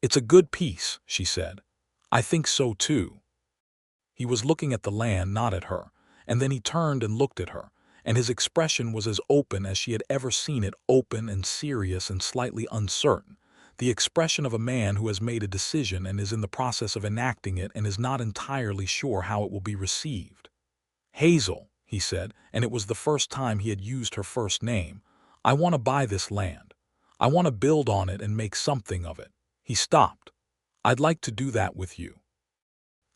"It's a good piece," she said. "I think so too." He was looking at the land, not at her, and then he turned and looked at her, and his expression was as open as she had ever seen it, open and serious and slightly uncertain, the expression of a man who has made a decision and is in the process of enacting it and is not entirely sure how it will be received. "Hazel," he said, and it was the first time he had used her first name, "I want to buy this land. I want to build on it and make something of it." He stopped. "I'd like to do that with you."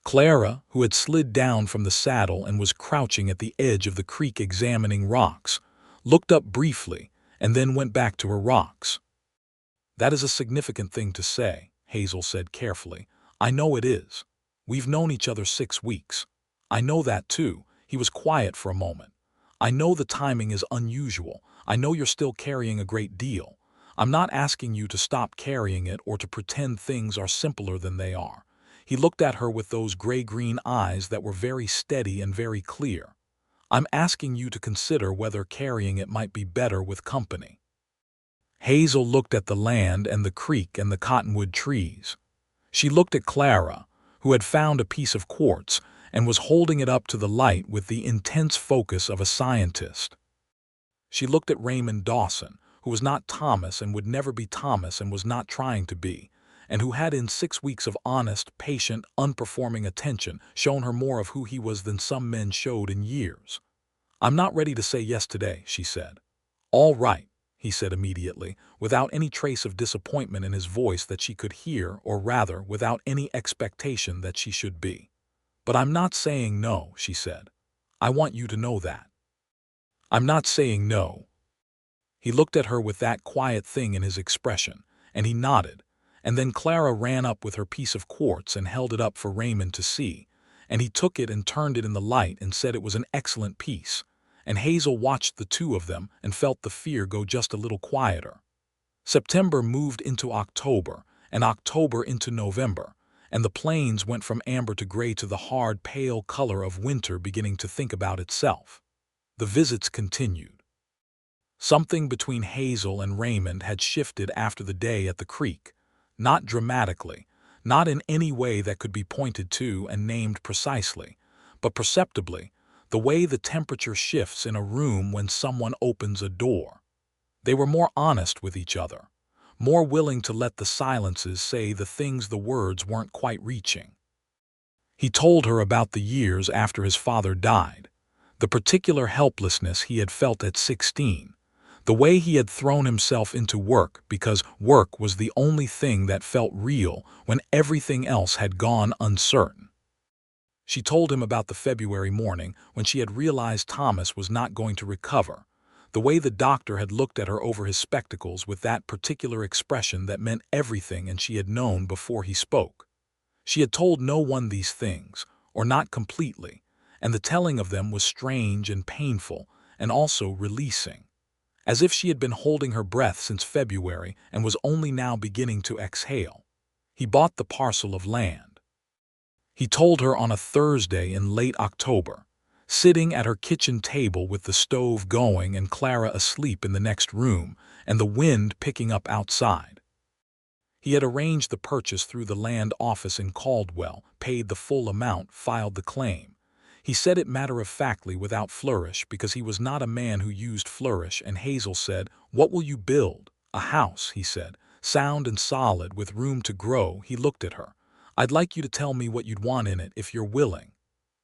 Clara, who had slid down from the saddle and was crouching at the edge of the creek examining rocks, looked up briefly and then went back to her rocks. "That is a significant thing to say," Hazel said carefully. "I know it is. We've known each other 6 weeks. I know that too. He was quiet for a moment. I know the timing is unusual. I know you're still carrying a great deal. I'm not asking you to stop carrying it or to pretend things are simpler than they are. He looked at her with those gray-green eyes that were very steady and very clear. I'm asking you to consider whether carrying it might be better with company. Hazel looked at the land and the creek and the cottonwood trees. She looked at Clara, who had found a piece of quartz and was holding it up to the light with the intense focus of a scientist. She looked at Raymond Dawson, who was not Thomas and would never be Thomas and was not trying to be, and who had in 6 weeks of honest, patient, unperforming attention shown her more of who he was than some men showed in years. I'm not ready to say yes today, she said. All right, he said immediately, without any trace of disappointment in his voice that she could hear, or rather, without any expectation that she should be. But I'm not saying no, she said. I want you to know that. I'm not saying no. He looked at her with that quiet thing in his expression, and he nodded, and then Clara ran up with her piece of quartz and held it up for Raymond to see, and he took it and turned it in the light and said it was an excellent piece, and Hazel watched the two of them and felt the fear go just a little quieter. September moved into October, and October into November, and the plains went from amber to gray to the hard, pale color of winter beginning to think about itself. The visits continued. Something between Hazel and Raymond had shifted after the day at the creek, not dramatically, not in any way that could be pointed to and named precisely, but perceptibly, the way the temperature shifts in a room when someone opens a door. They were more honest with each other, more willing to let the silences say the things the words weren't quite reaching. He told her about the years after his father died, the particular helplessness he had felt at 16, the way he had thrown himself into work because work was the only thing that felt real when everything else had gone uncertain. She told him about the February morning when she had realized Thomas was not going to recover, the way the doctor had looked at her over his spectacles with that particular expression that meant everything and she had known before he spoke. She had told no one these things, or not completely, and the telling of them was strange and painful and also releasing, as if she had been holding her breath since February and was only now beginning to exhale. He bought the parcel of land. He told her on a Thursday in late October, sitting at her kitchen table with the stove going and Clara asleep in the next room and the wind picking up outside. He had arranged the purchase through the land office in Caldwell, paid the full amount, filed the claim. He said it matter-of-factly without flourish because he was not a man who used flourish, and Hazel said, "What will you build?" "A house," he said, "sound and solid with room to grow." He looked at her. "I'd like you to tell me what you'd want in it if you're willing."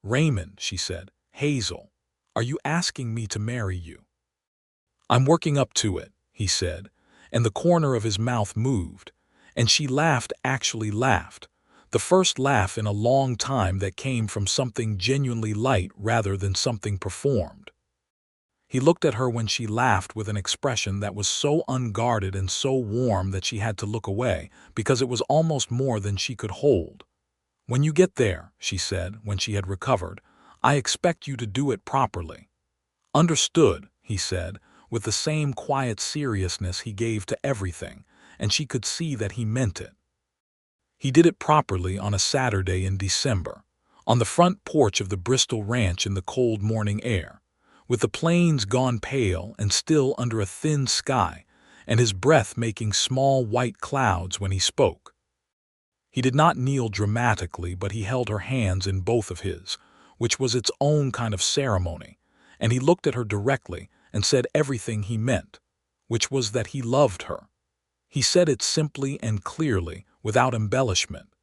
"Raymond," she said. "Hazel, are you asking me to marry you?" "I'm working up to it," he said, and the corner of his mouth moved, and she laughed, actually laughed. The first laugh in a long time that came from something genuinely light rather than something performed. He looked at her when she laughed with an expression that was so unguarded and so warm that she had to look away, because it was almost more than she could hold. "When you get there," she said, when she had recovered, "I expect you to do it properly." "Understood," he said, with the same quiet seriousness he gave to everything, and she could see that he meant it. He did it properly on a Saturday in December, on the front porch of the Bristol ranch in the cold morning air, with the plains gone pale and still under a thin sky, and his breath making small white clouds when he spoke. He did not kneel dramatically, but he held her hands in both of his, which was its own kind of ceremony, and he looked at her directly and said everything he meant, which was that he loved her. He said it simply and clearly, without embellishment,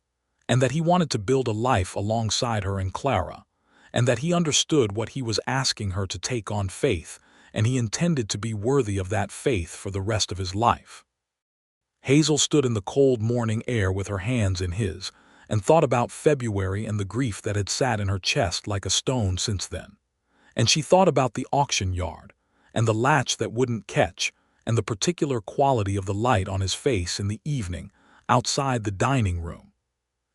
and that he wanted to build a life alongside her and Clara, and that he understood what he was asking her to take on faith, and he intended to be worthy of that faith for the rest of his life. Hazel stood in the cold morning air with her hands in his, and thought about February and the grief that had sat in her chest like a stone since then. And she thought about the auction yard, and the latch that wouldn't catch, and the particular quality of the light on his face in the evening, outside the dining room.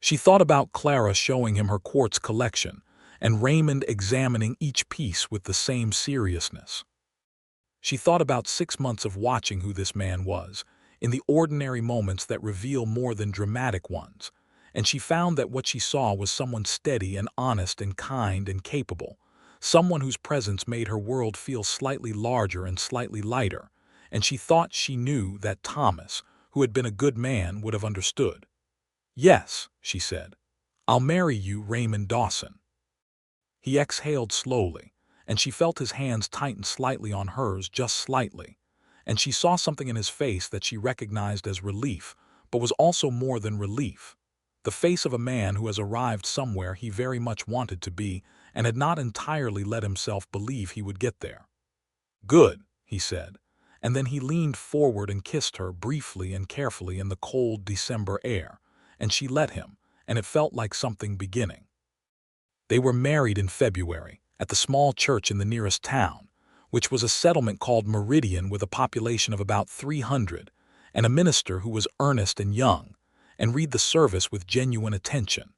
She thought about Clara showing him her quartz collection, and Raymond examining each piece with the same seriousness. She thought about 6 months of watching who this man was, in the ordinary moments that reveal more than dramatic ones, and she found that what she saw was someone steady and honest and kind and capable, someone whose presence made her world feel slightly larger and slightly lighter, and she thought she knew that Thomas, who had been a good man, would have understood. "Yes," she said, "I'll marry you, Raymond Dawson." He exhaled slowly, and she felt his hands tighten slightly on hers, just slightly, and she saw something in his face that she recognized as relief, but was also more than relief. The face of a man who has arrived somewhere he very much wanted to be and had not entirely let himself believe he would get there. "Good," he said, and then he leaned forward and kissed her briefly and carefully in the cold December air, and she let him, and it felt like something beginning. They were married in February, at the small church in the nearest town, which was a settlement called Meridian with a population of about 300, and a minister who was earnest and young, and read the service with genuine attention.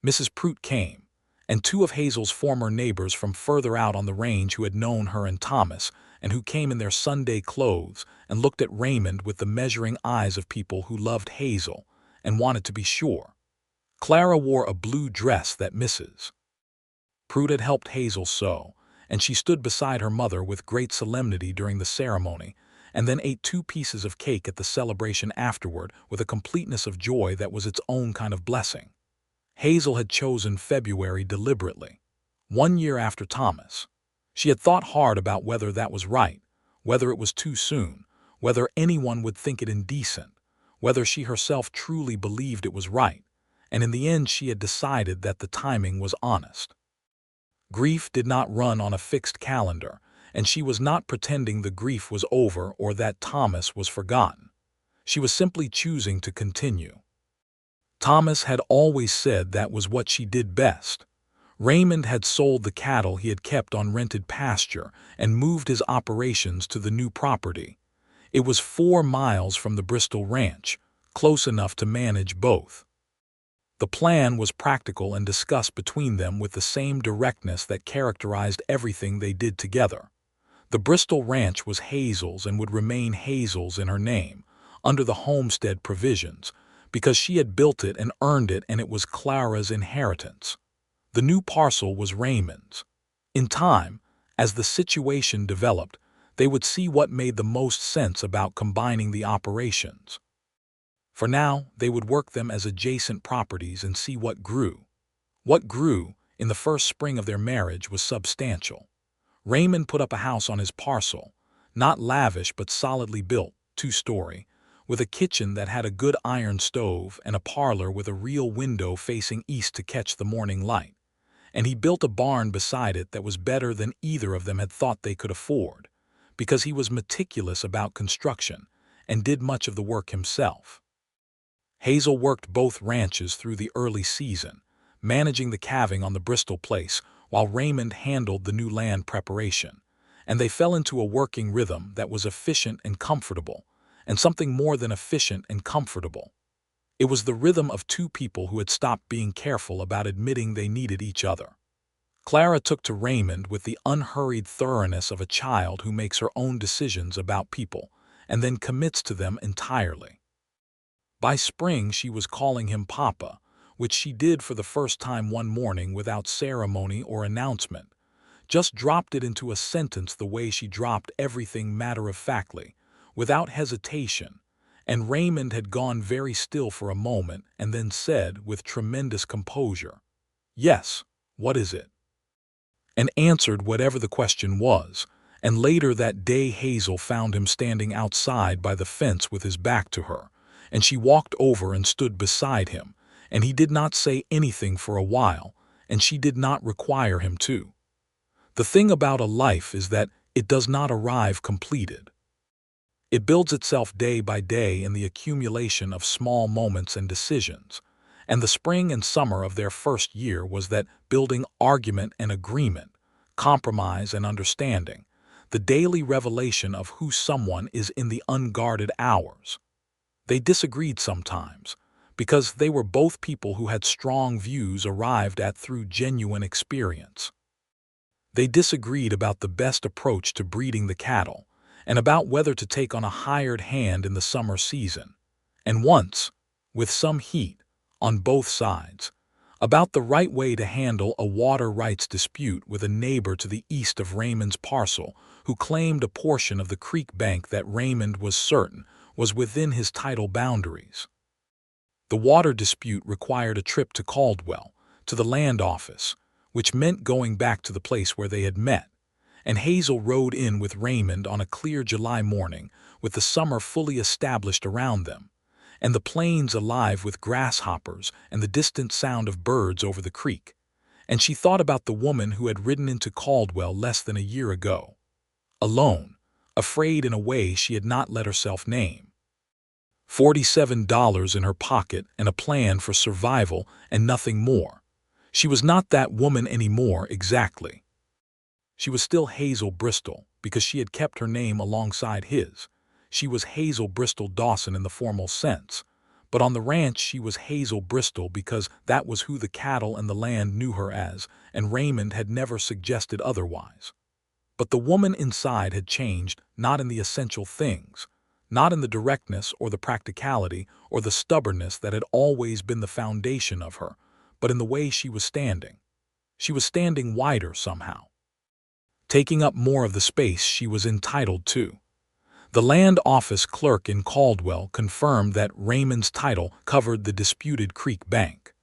Mrs. Prout came, and two of Hazel's former neighbors from further out on the range who had known her and Thomas, and who came in their Sunday clothes and looked at Raymond with the measuring eyes of people who loved Hazel and wanted to be sure. Clara wore a blue dress that Mrs. Prout had helped Hazel sew, and she stood beside her mother with great solemnity during the ceremony, and then ate 2 pieces of cake at the celebration afterward with a completeness of joy that was its own kind of blessing. Hazel had chosen February deliberately, 1 year after Thomas. She had thought hard about whether that was right, whether it was too soon, whether anyone would think it indecent, whether she herself truly believed it was right, and in the end she had decided that the timing was honest. Grief did not run on a fixed calendar, and she was not pretending the grief was over or that Thomas was forgotten. She was simply choosing to continue. Thomas had always said that was what she did best. Raymond had sold the cattle he had kept on rented pasture and moved his operations to the new property. It was 4 miles from the Bristol ranch, close enough to manage both. The plan was practical and discussed between them with the same directness that characterized everything they did together. The Bristol ranch was Hazel's and would remain Hazel's in her name, under the homestead provisions, because she had built it and earned it, and it was Clara's inheritance. The new parcel was Raymond's. In time, as the situation developed, they would see what made the most sense about combining the operations. For now, they would work them as adjacent properties and see what grew. What grew, in the first spring of their marriage, was substantial. Raymond put up a house on his parcel, not lavish but solidly built, 2-story, with a kitchen that had a good iron stove and a parlor with a real window facing east to catch the morning light. And he built a barn beside it that was better than either of them had thought they could afford, because he was meticulous about construction and did much of the work himself. Hazel worked both ranches through the early season, managing the calving on the Bristol place while Raymond handled the new land preparation, and they fell into a working rhythm that was efficient and comfortable, and something more than efficient and comfortable. It was the rhythm of 2 people who had stopped being careful about admitting they needed each other. Clara took to Raymond with the unhurried thoroughness of a child who makes her own decisions about people and then commits to them entirely. By spring she was calling him Papa, which she did for the first time one morning without ceremony or announcement, just dropped it into a sentence the way she dropped everything matter-of-factly, without hesitation, and Raymond had gone very still for a moment and then said with tremendous composure, "Yes, what is it?" and answered whatever the question was, and later that day Hazel found him standing outside by the fence with his back to her, and she walked over and stood beside him, and he did not say anything for a while, and she did not require him to. The thing about a life is that it does not arrive completed. It builds itself day by day in the accumulation of small moments and decisions, and the spring and summer of their first year was that building argument and agreement, compromise and understanding, the daily revelation of who someone is in the unguarded hours. They disagreed sometimes, because they were both people who had strong views arrived at through genuine experience. They disagreed about the best approach to breeding the cattle and about whether to take on a hired hand in the summer season, and once, with some heat, on both sides, about the right way to handle a water rights dispute with a neighbor to the east of Raymond's parcel who claimed a portion of the creek bank that Raymond was certain was within his title boundaries. The water dispute required a trip to Caldwell, to the land office, which meant going back to the place where they had met, and Hazel rode in with Raymond on a clear July morning with the summer fully established around them, and the plains alive with grasshoppers and the distant sound of birds over the creek, and she thought about the woman who had ridden into Caldwell less than a year ago, alone, afraid in a way she had not let herself name. $47 in her pocket and a plan for survival and nothing more. She was not that woman anymore exactly. She was still Hazel Bristol because she had kept her name alongside his. She was Hazel Bristol Dawson in the formal sense, but on the ranch she was Hazel Bristol because that was who the cattle and the land knew her as, and Raymond had never suggested otherwise. But the woman inside had changed, not in the essential things, not in the directness or the practicality or the stubbornness that had always been the foundation of her, but in the way she was standing. She was standing wider somehow, taking up more of the space she was entitled to. The land office clerk in Caldwell confirmed that Raymond's title covered the disputed creek bank.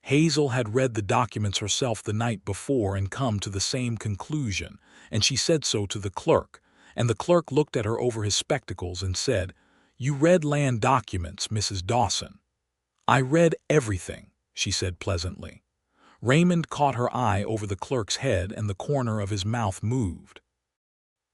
Hazel had read the documents herself the night before and come to the same conclusion, and she said so to the clerk, and the clerk looked at her over his spectacles and said, "You read land documents, Mrs. Dawson." "I read everything," she said pleasantly. Raymond caught her eye over the clerk's head and the corner of his mouth moved.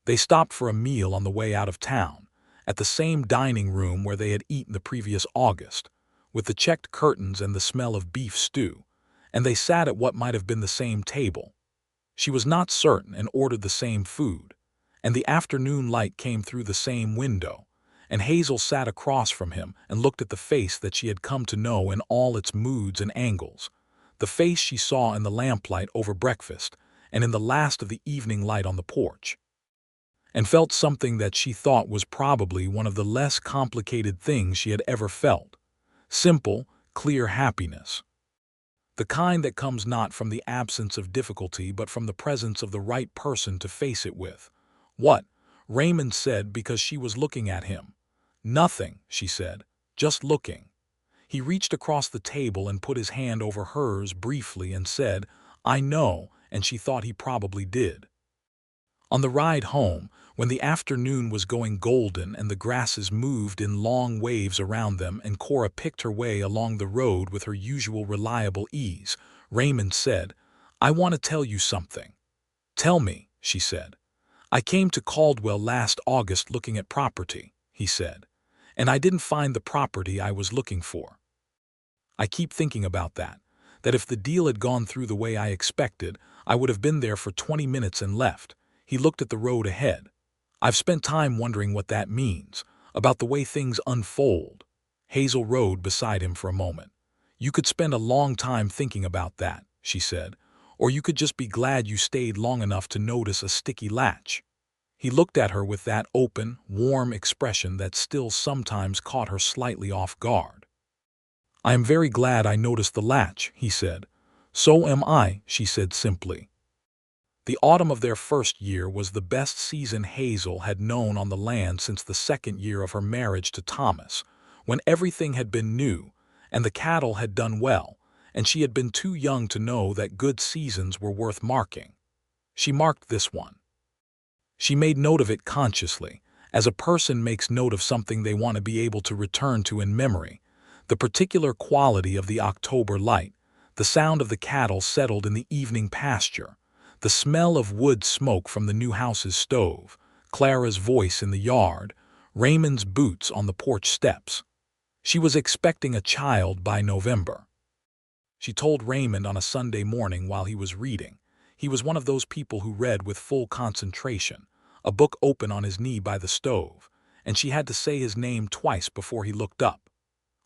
They stopped for a meal on the way out of town, at the same dining room where they had eaten the previous August, with the checked curtains and the smell of beef stew, and they sat at what might have been the same table. She was not certain and ordered the same food, and the afternoon light came through the same window, and Hazel sat across from him and looked at the face that she had come to know in all its moods and angles, the face she saw in the lamplight over breakfast and in the last of the evening light on the porch, and felt something that she thought was probably one of the less complicated things she had ever felt: simple, clear happiness. The kind that comes not from the absence of difficulty but from the presence of the right person to face it with. "What?" Raymond said because she was looking at him. "Nothing," she said, "just looking." He reached across the table and put his hand over hers briefly and said, "I know," and she thought he probably did. On the ride home, when the afternoon was going golden and the grasses moved in long waves around them and Cora picked her way along the road with her usual reliable ease, Raymond said, "I want to tell you something." "Tell me," she said. "I came to Caldwell last August looking at property," he said, "and I didn't find the property I was looking for. I keep thinking about that if the deal had gone through the way I expected, I would have been there for 20 minutes and left." He looked at the road ahead. "I've spent time wondering what that means, about the way things unfold." Hazel rode beside him for a moment. "You could spend a long time thinking about that," she said, "or you could just be glad you stayed long enough to notice a sticky latch." He looked at her with that open, warm expression that still sometimes caught her slightly off guard. "I am very glad I noticed the latch," he said. "So am I," she said simply. The autumn of their first year was the best season Hazel had known on the land since the second year of her marriage to Thomas, when everything had been new, and the cattle had done well, and she had been too young to know that good seasons were worth marking. She marked this one. She made note of it consciously, as a person makes note of something they want to be able to return to in memory, the particular quality of the October light, the sound of the cattle settled in the evening pasture, the smell of wood smoke from the new house's stove, Clara's voice in the yard, Raymond's boots on the porch steps. She was expecting a child by November. She told Raymond on a Sunday morning while he was reading. He was one of those people who read with full concentration, a book open on his knee by the stove, and she had to say his name twice before he looked up.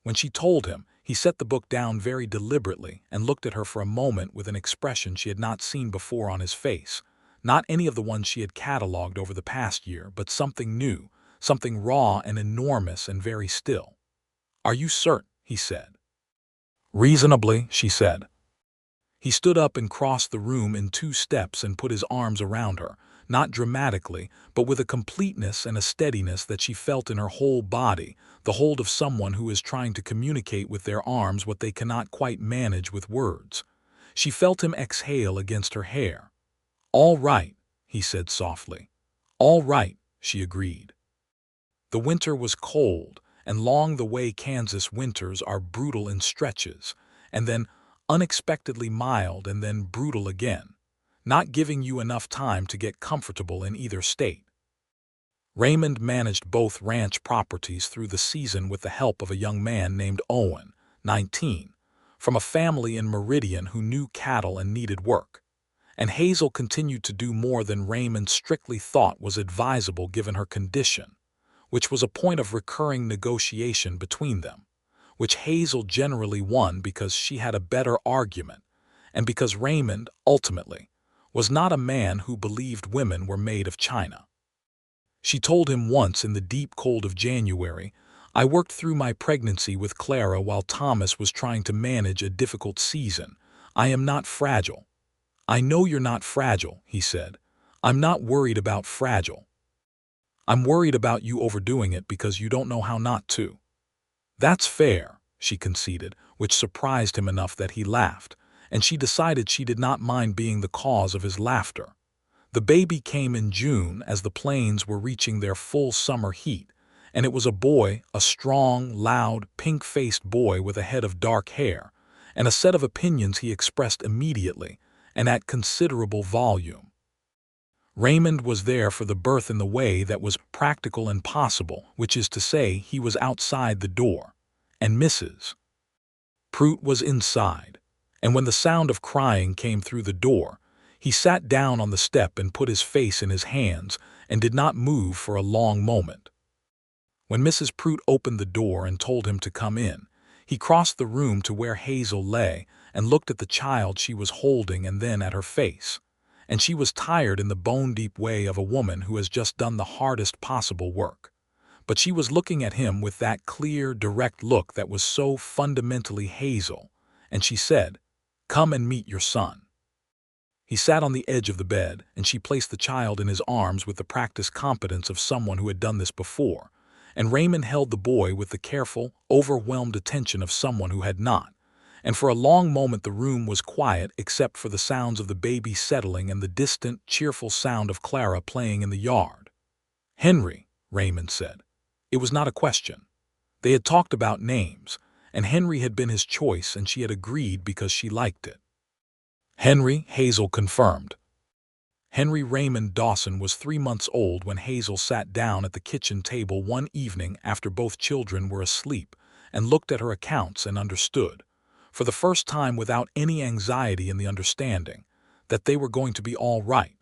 When she told him, he set the book down very deliberately and looked at her for a moment with an expression she had not seen before on his face. Not any of the ones she had catalogued over the past year, but something new, something raw and enormous and very still. "Are you certain?" he said. "Reasonably," she said. He stood up and crossed the room in 2 steps and put his arms around her, not dramatically, but with a completeness and a steadiness that she felt in her whole body, the hold of someone who is trying to communicate with their arms what they cannot quite manage with words. She felt him exhale against her hair. "All right," he said softly. "All right," she agreed. The winter was cold, and long the way Kansas winters are brutal in stretches, and then unexpectedly mild and then brutal again, not giving you enough time to get comfortable in either state. Raymond managed both ranch properties through the season with the help of a young man named Owen, 19, from a family in Meridian who knew cattle and needed work. And Hazel continued to do more than Raymond strictly thought was advisable given her condition, which was a point of recurring negotiation between them, which Hazel generally won because she had a better argument, and because Raymond, ultimately, was not a man who believed women were made of china. She told him once in the deep cold of January, "I worked through my pregnancy with Clara while Thomas was trying to manage a difficult season. I am not fragile." "I know you're not fragile," he said. "I'm not worried about fragile. I'm worried about you overdoing it because you don't know how not to." "That's fair," she conceded, which surprised him enough that he laughed, and she decided she did not mind being the cause of his laughter. The baby came in June as the plains were reaching their full summer heat, and it was a boy, a strong, loud, pink-faced boy with a head of dark hair, and a set of opinions he expressed immediately, and at considerable volume. Raymond was there for the birth in the way that was practical and possible, which is to say he was outside the door, and Mrs. Pruitt was inside, and when the sound of crying came through the door, he sat down on the step and put his face in his hands and did not move for a long moment. When Mrs. Pruitt opened the door and told him to come in, he crossed the room to where Hazel lay and looked at the child she was holding and then at her face. And she was tired in the bone-deep way of a woman who has just done the hardest possible work. But she was looking at him with that clear, direct look that was so fundamentally Hazel, and she said, "Come and meet your son." He sat on the edge of the bed, and she placed the child in his arms with the practiced competence of someone who had done this before, and Raymond held the boy with the careful, overwhelmed attention of someone who had not, and for a long moment the room was quiet except for the sounds of the baby settling and the distant, cheerful sound of Clara playing in the yard. "Henry," Raymond said. It was not a question. They had talked about names, and Henry had been his choice and she had agreed because she liked it. "Henry," Hazel confirmed. Henry Raymond Dawson was 3 months old when Hazel sat down at the kitchen table one evening after both children were asleep and looked at her accounts and understood, for the first time without any anxiety in the understanding, that they were going to be all right.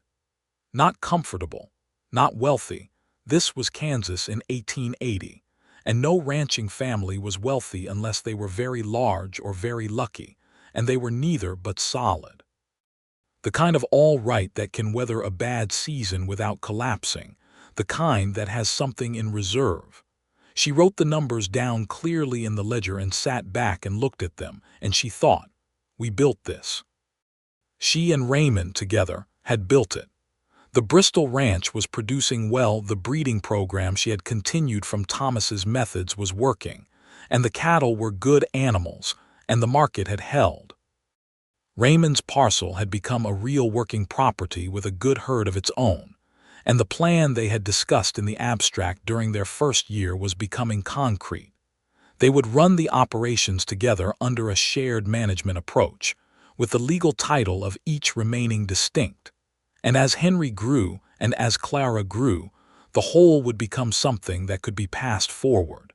Not comfortable, not wealthy. This was Kansas in 1880, and no ranching family was wealthy unless they were very large or very lucky, and they were neither but solid. The kind of all right that can weather a bad season without collapsing, the kind that has something in reserve. She wrote the numbers down clearly in the ledger and sat back and looked at them, and she thought, "We built this." She and Raymond together had built it. The Bristol ranch was producing well, the breeding program she had continued from Thomas's methods was working, and the cattle were good animals, and the market had held. Raymond's parcel had become a real working property with a good herd of its own, and the plan they had discussed in the abstract during their first year was becoming concrete. They would run the operations together under a shared management approach, with the legal title of each remaining distinct. And as Henry grew and as Clara grew, the whole would become something that could be passed forward.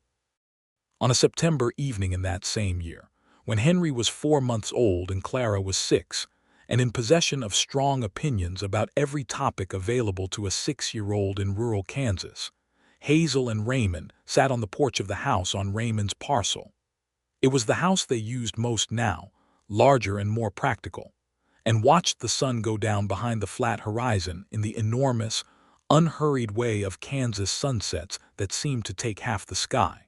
On a September evening in that same year, when Henry was 4 months old and Clara was 6, and in possession of strong opinions about every topic available to a 6-year-old in rural Kansas, Hazel and Raymond sat on the porch of the house on Raymond's parcel. It was the house they used most now, larger and more practical, and watched the sun go down behind the flat horizon in the enormous, unhurried way of Kansas sunsets that seemed to take half the sky.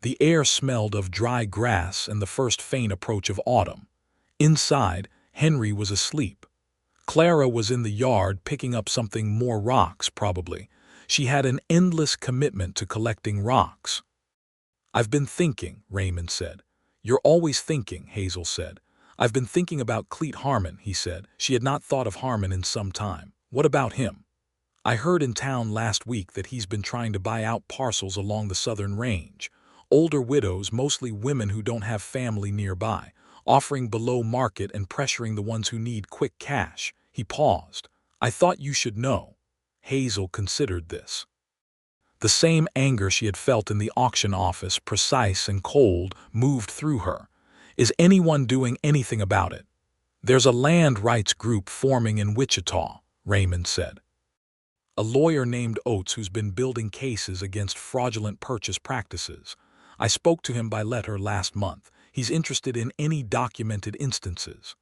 The air smelled of dry grass and the first faint approach of autumn. Inside, Henry was asleep. Clara was in the yard picking up something more rocks, probably. She had an endless commitment to collecting rocks. "I've been thinking," Raymond said. "You're always thinking," Hazel said. "I've been thinking about Cleet Harmon," he said. She had not thought of Harmon in some time. "What about him?" "I heard in town last week that he's been trying to buy out parcels along the southern range. Older widows, mostly women who don't have family nearby, offering below market and pressuring the ones who need quick cash." He paused. "I thought you should know." Hazel considered this. The same anger she had felt in the auction office, precise and cold, moved through her. "Is anyone doing anything about it?" "There's a land rights group forming in Wichita," Raymond said. "A lawyer named Oates who's been building cases against fraudulent purchase practices. I spoke to him by letter last month. He's interested in any documented instances."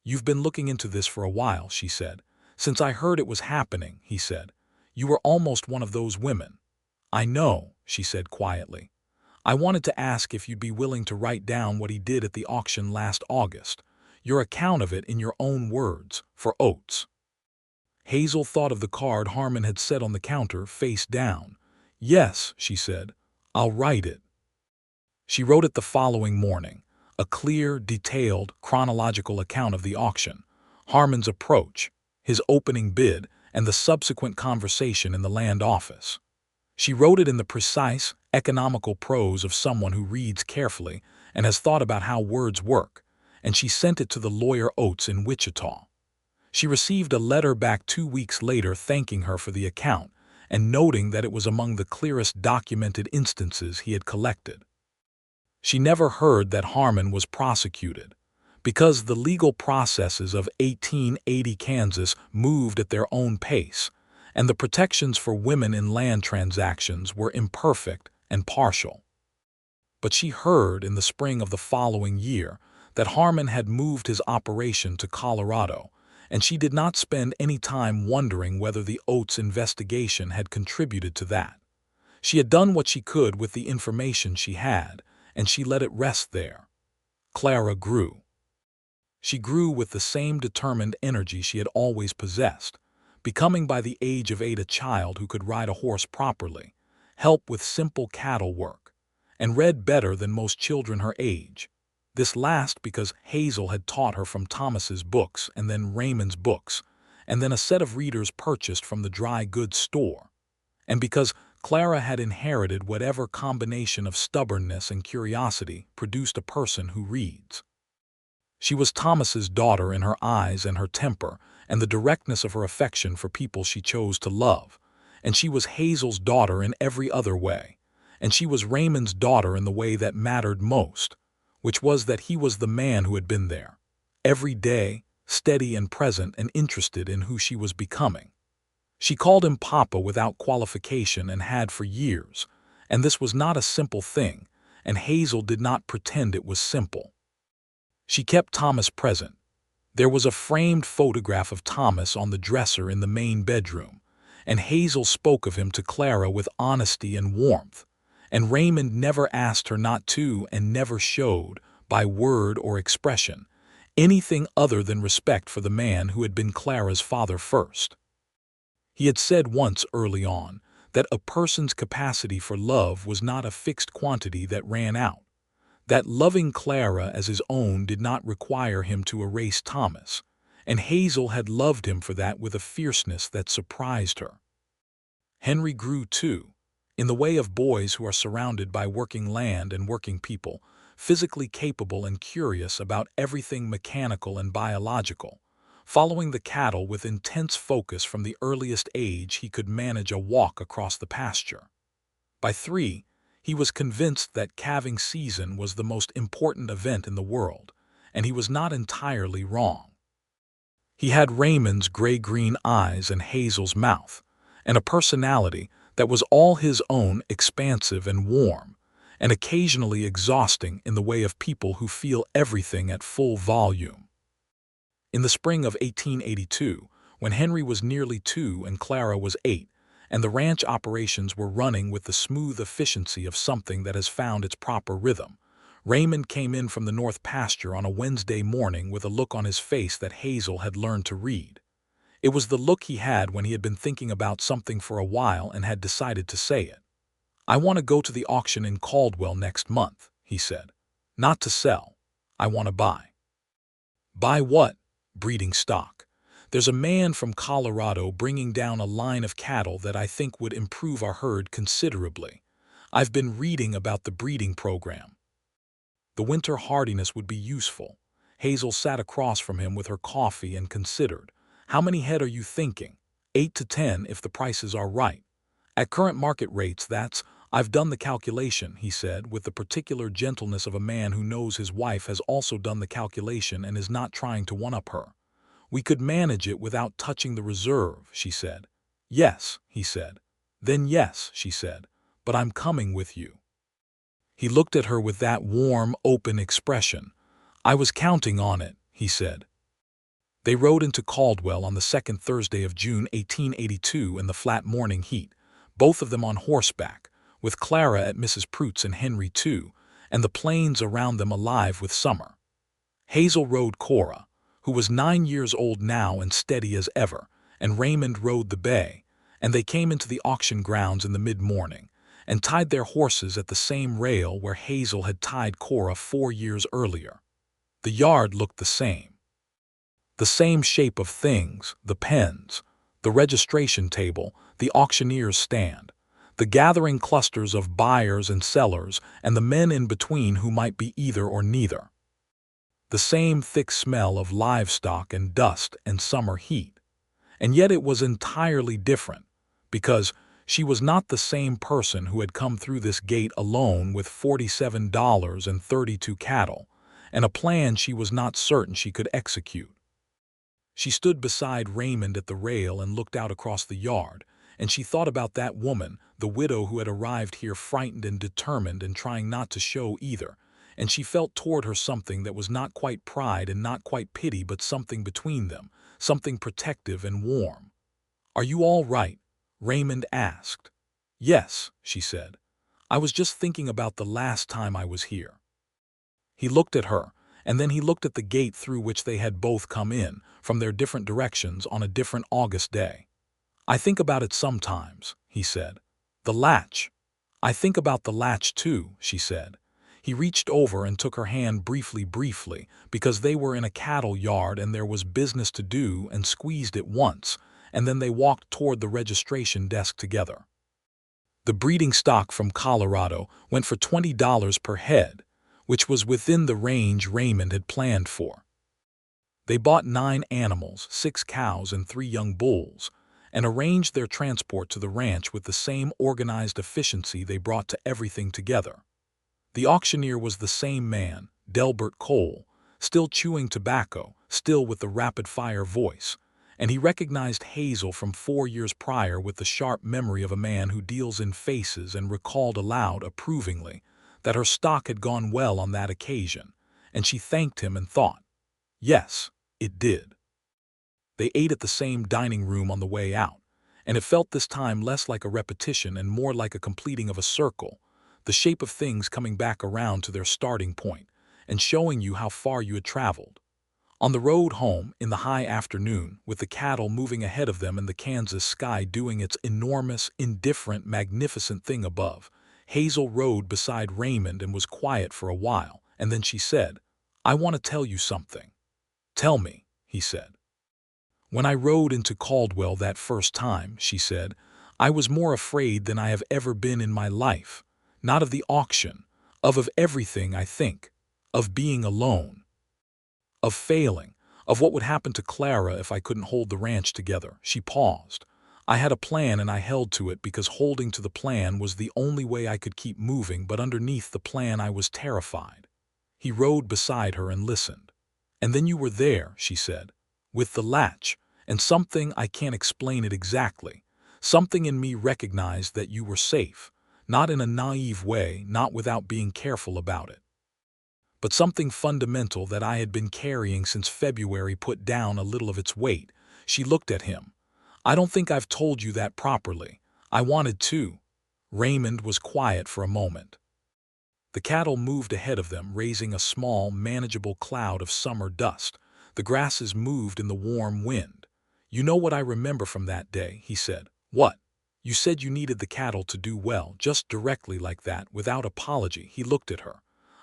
"You've been looking into this for a while," she said. "Since I heard it was happening," he said. "You were almost one of those women." "I know," she said quietly. "I wanted to ask if you'd be willing to write down what he did at the auction last August. Your account of it in your own words, for Oates." Hazel thought of the card Harmon had set on the counter, face down. "Yes," she said, "I'll write it." She wrote it the following morning, a clear, detailed, chronological account of the auction, Harmon's approach, his opening bid, and the subsequent conversation in the land office. She wrote it in the precise, economical prose of someone who reads carefully and has thought about how words work, and she sent it to the lawyer Oates in Wichita. She received a letter back 2 weeks later thanking her for the account and noting that it was among the clearest documented instances he had collected. She never heard that Harmon was prosecuted, because the legal processes of 1880 Kansas moved at their own pace, and the protections for women in land transactions were imperfect and partial. But she heard in the spring of the following year that Harmon had moved his operation to Colorado, and she did not spend any time wondering whether the Oates investigation had contributed to that. She had done what she could with the information she had, and she let it rest there. Clara grew. She grew with the same determined energy she had always possessed, becoming by the age of 8 a child who could ride a horse properly, help with simple cattle work, and read better than most children her age. This last because Hazel had taught her from Thomas's books and then Raymond's books, and then a set of readers purchased from the dry goods store, and because Clara had inherited whatever combination of stubbornness and curiosity produced a person who reads. She was Thomas's daughter in her eyes and her temper and the directness of her affection for people she chose to love, and she was Hazel's daughter in every other way, and she was Raymond's daughter in the way that mattered most, which was that he was the man who had been there, every day, steady and present and interested in who she was becoming. She called him Papa without qualification and had for years, and this was not a simple thing, and Hazel did not pretend it was simple. She kept Thomas present. There was a framed photograph of Thomas on the dresser in the main bedroom, and Hazel spoke of him to Clara with honesty and warmth, and Raymond never asked her not to and never showed, by word or expression, anything other than respect for the man who had been Clara's father first. He had said once early on that a person's capacity for love was not a fixed quantity that ran out, that loving Clara as his own did not require him to erase Thomas, and Hazel had loved him for that with a fierceness that surprised her. Henry grew too, in the way of boys who are surrounded by working land and working people, physically capable and curious about everything mechanical and biological, following the cattle with intense focus from the earliest age he could manage a walk across the pasture. By 3, he was convinced that calving season was the most important event in the world, and he was not entirely wrong. He had Raymond's gray-green eyes and Hazel's mouth, and a personality that was all his own, expansive and warm, and occasionally exhausting in the way of people who feel everything at full volume. In the spring of 1882, when Henry was nearly 2 and Clara was 8, and the ranch operations were running with the smooth efficiency of something that has found its proper rhythm, Raymond came in from the north pasture on a Wednesday morning with a look on his face that Hazel had learned to read. It was the look he had when he had been thinking about something for a while and had decided to say it. "I want to go to the auction in Caldwell next month," he said. "Not to sell. I want to buy." "Buy what?" "Breeding stock. There's a man from Colorado bringing down a line of cattle that I think would improve our herd considerably. I've been reading about the breeding program." The winter hardiness would be useful. Hazel sat across from him with her coffee and considered. "How many head are you thinking?" 8 to 10 if the prices are right. "At current market rates, that's—" "I've done the calculation," he said, with the particular gentleness of a man who knows his wife has also done the calculation and is not trying to one-up her. "We could manage it without touching the reserve," she said. "Yes," he said. "Then yes," she said, "but I'm coming with you." He looked at her with that warm, open expression. "I was counting on it," he said. They rode into Caldwell on the second Thursday of June 1882 in the flat morning heat, both of them on horseback, with Clara at Mrs. Pruett's and Henry too, and the plains around them alive with summer. Hazel rode Cora, who was 9 years old now and steady as ever, and Raymond rode the bay, and they came into the auction grounds in the mid-morning, and tied their horses at the same rail where Hazel had tied Cora 4 years earlier. The yard looked the same. The same shape of things, the pens, the registration table, the auctioneer's stand, the gathering clusters of buyers and sellers, and the men in between who might be either or neither. The same thick smell of livestock and dust and summer heat. And yet it was entirely different, because she was not the same person who had come through this gate alone with $47 and 32 cattle, and a plan she was not certain she could execute. She stood beside Raymond at the rail and looked out across the yard, and she thought about that woman, the widow who had arrived here frightened and determined and trying not to show either, and she felt toward her something that was not quite pride and not quite pity but something between them, something protective and warm. "Are you all right?" Raymond asked. "Yes," she said. "I was just thinking about the last time I was here." He looked at her, and then he looked at the gate through which they had both come in, from their different directions on a different August day. "I think about it sometimes," he said. "The latch." "I think about the latch too," she said. He reached over and took her hand briefly, because they were in a cattle yard and there was business to do, and squeezed it once, and then they walked toward the registration desk together. The breeding stock from Colorado went for $20 per head, which was within the range Raymond had planned for. They bought 9 animals, 6 cows and 3 young bulls, and arranged their transport to the ranch with the same organized efficiency they brought to everything together. The auctioneer was the same man, Delbert Cole, still chewing tobacco, still with the rapid-fire voice, and he recognized Hazel from 4 years prior with the sharp memory of a man who deals in faces, and recalled aloud approvingly that her stock had gone well on that occasion, and she thanked him and thought, yes, it did. They ate at the same dining room on the way out, and it felt this time less like a repetition and more like a completing of a circle, the shape of things coming back around to their starting point and showing you how far you had traveled. On the road home, in the high afternoon, with the cattle moving ahead of them and the Kansas sky doing its enormous, indifferent, magnificent thing above, Hazel rode beside Raymond and was quiet for a while, and then she said, "I want to tell you something." "Tell me," he said. "When I rode into Caldwell that first time," she said, "I was more afraid than I have ever been in my life, not of the auction, of everything, I think, of being alone. Of failing, of what would happen to Clara if I couldn't hold the ranch together." She paused. "I had a plan and I held to it because holding to the plan was the only way I could keep moving, but underneath the plan I was terrified." He rode beside her and listened. "And then you were there," she said, "with the latch, and something, I can't explain it exactly, something in me recognized that you were safe, not in a naive way, not without being careful about it. But something fundamental that I had been carrying since February put down a little of its weight. She looked at him. I don't think I've told you that properly. I wanted to. Raymond was quiet for a moment. The cattle moved ahead of them, raising a small, manageable cloud of summer dust. The grasses moved in the warm wind. You know what I remember from that day, he said. What? You said you needed the cattle to do well, just directly like that, without apology. He looked at her.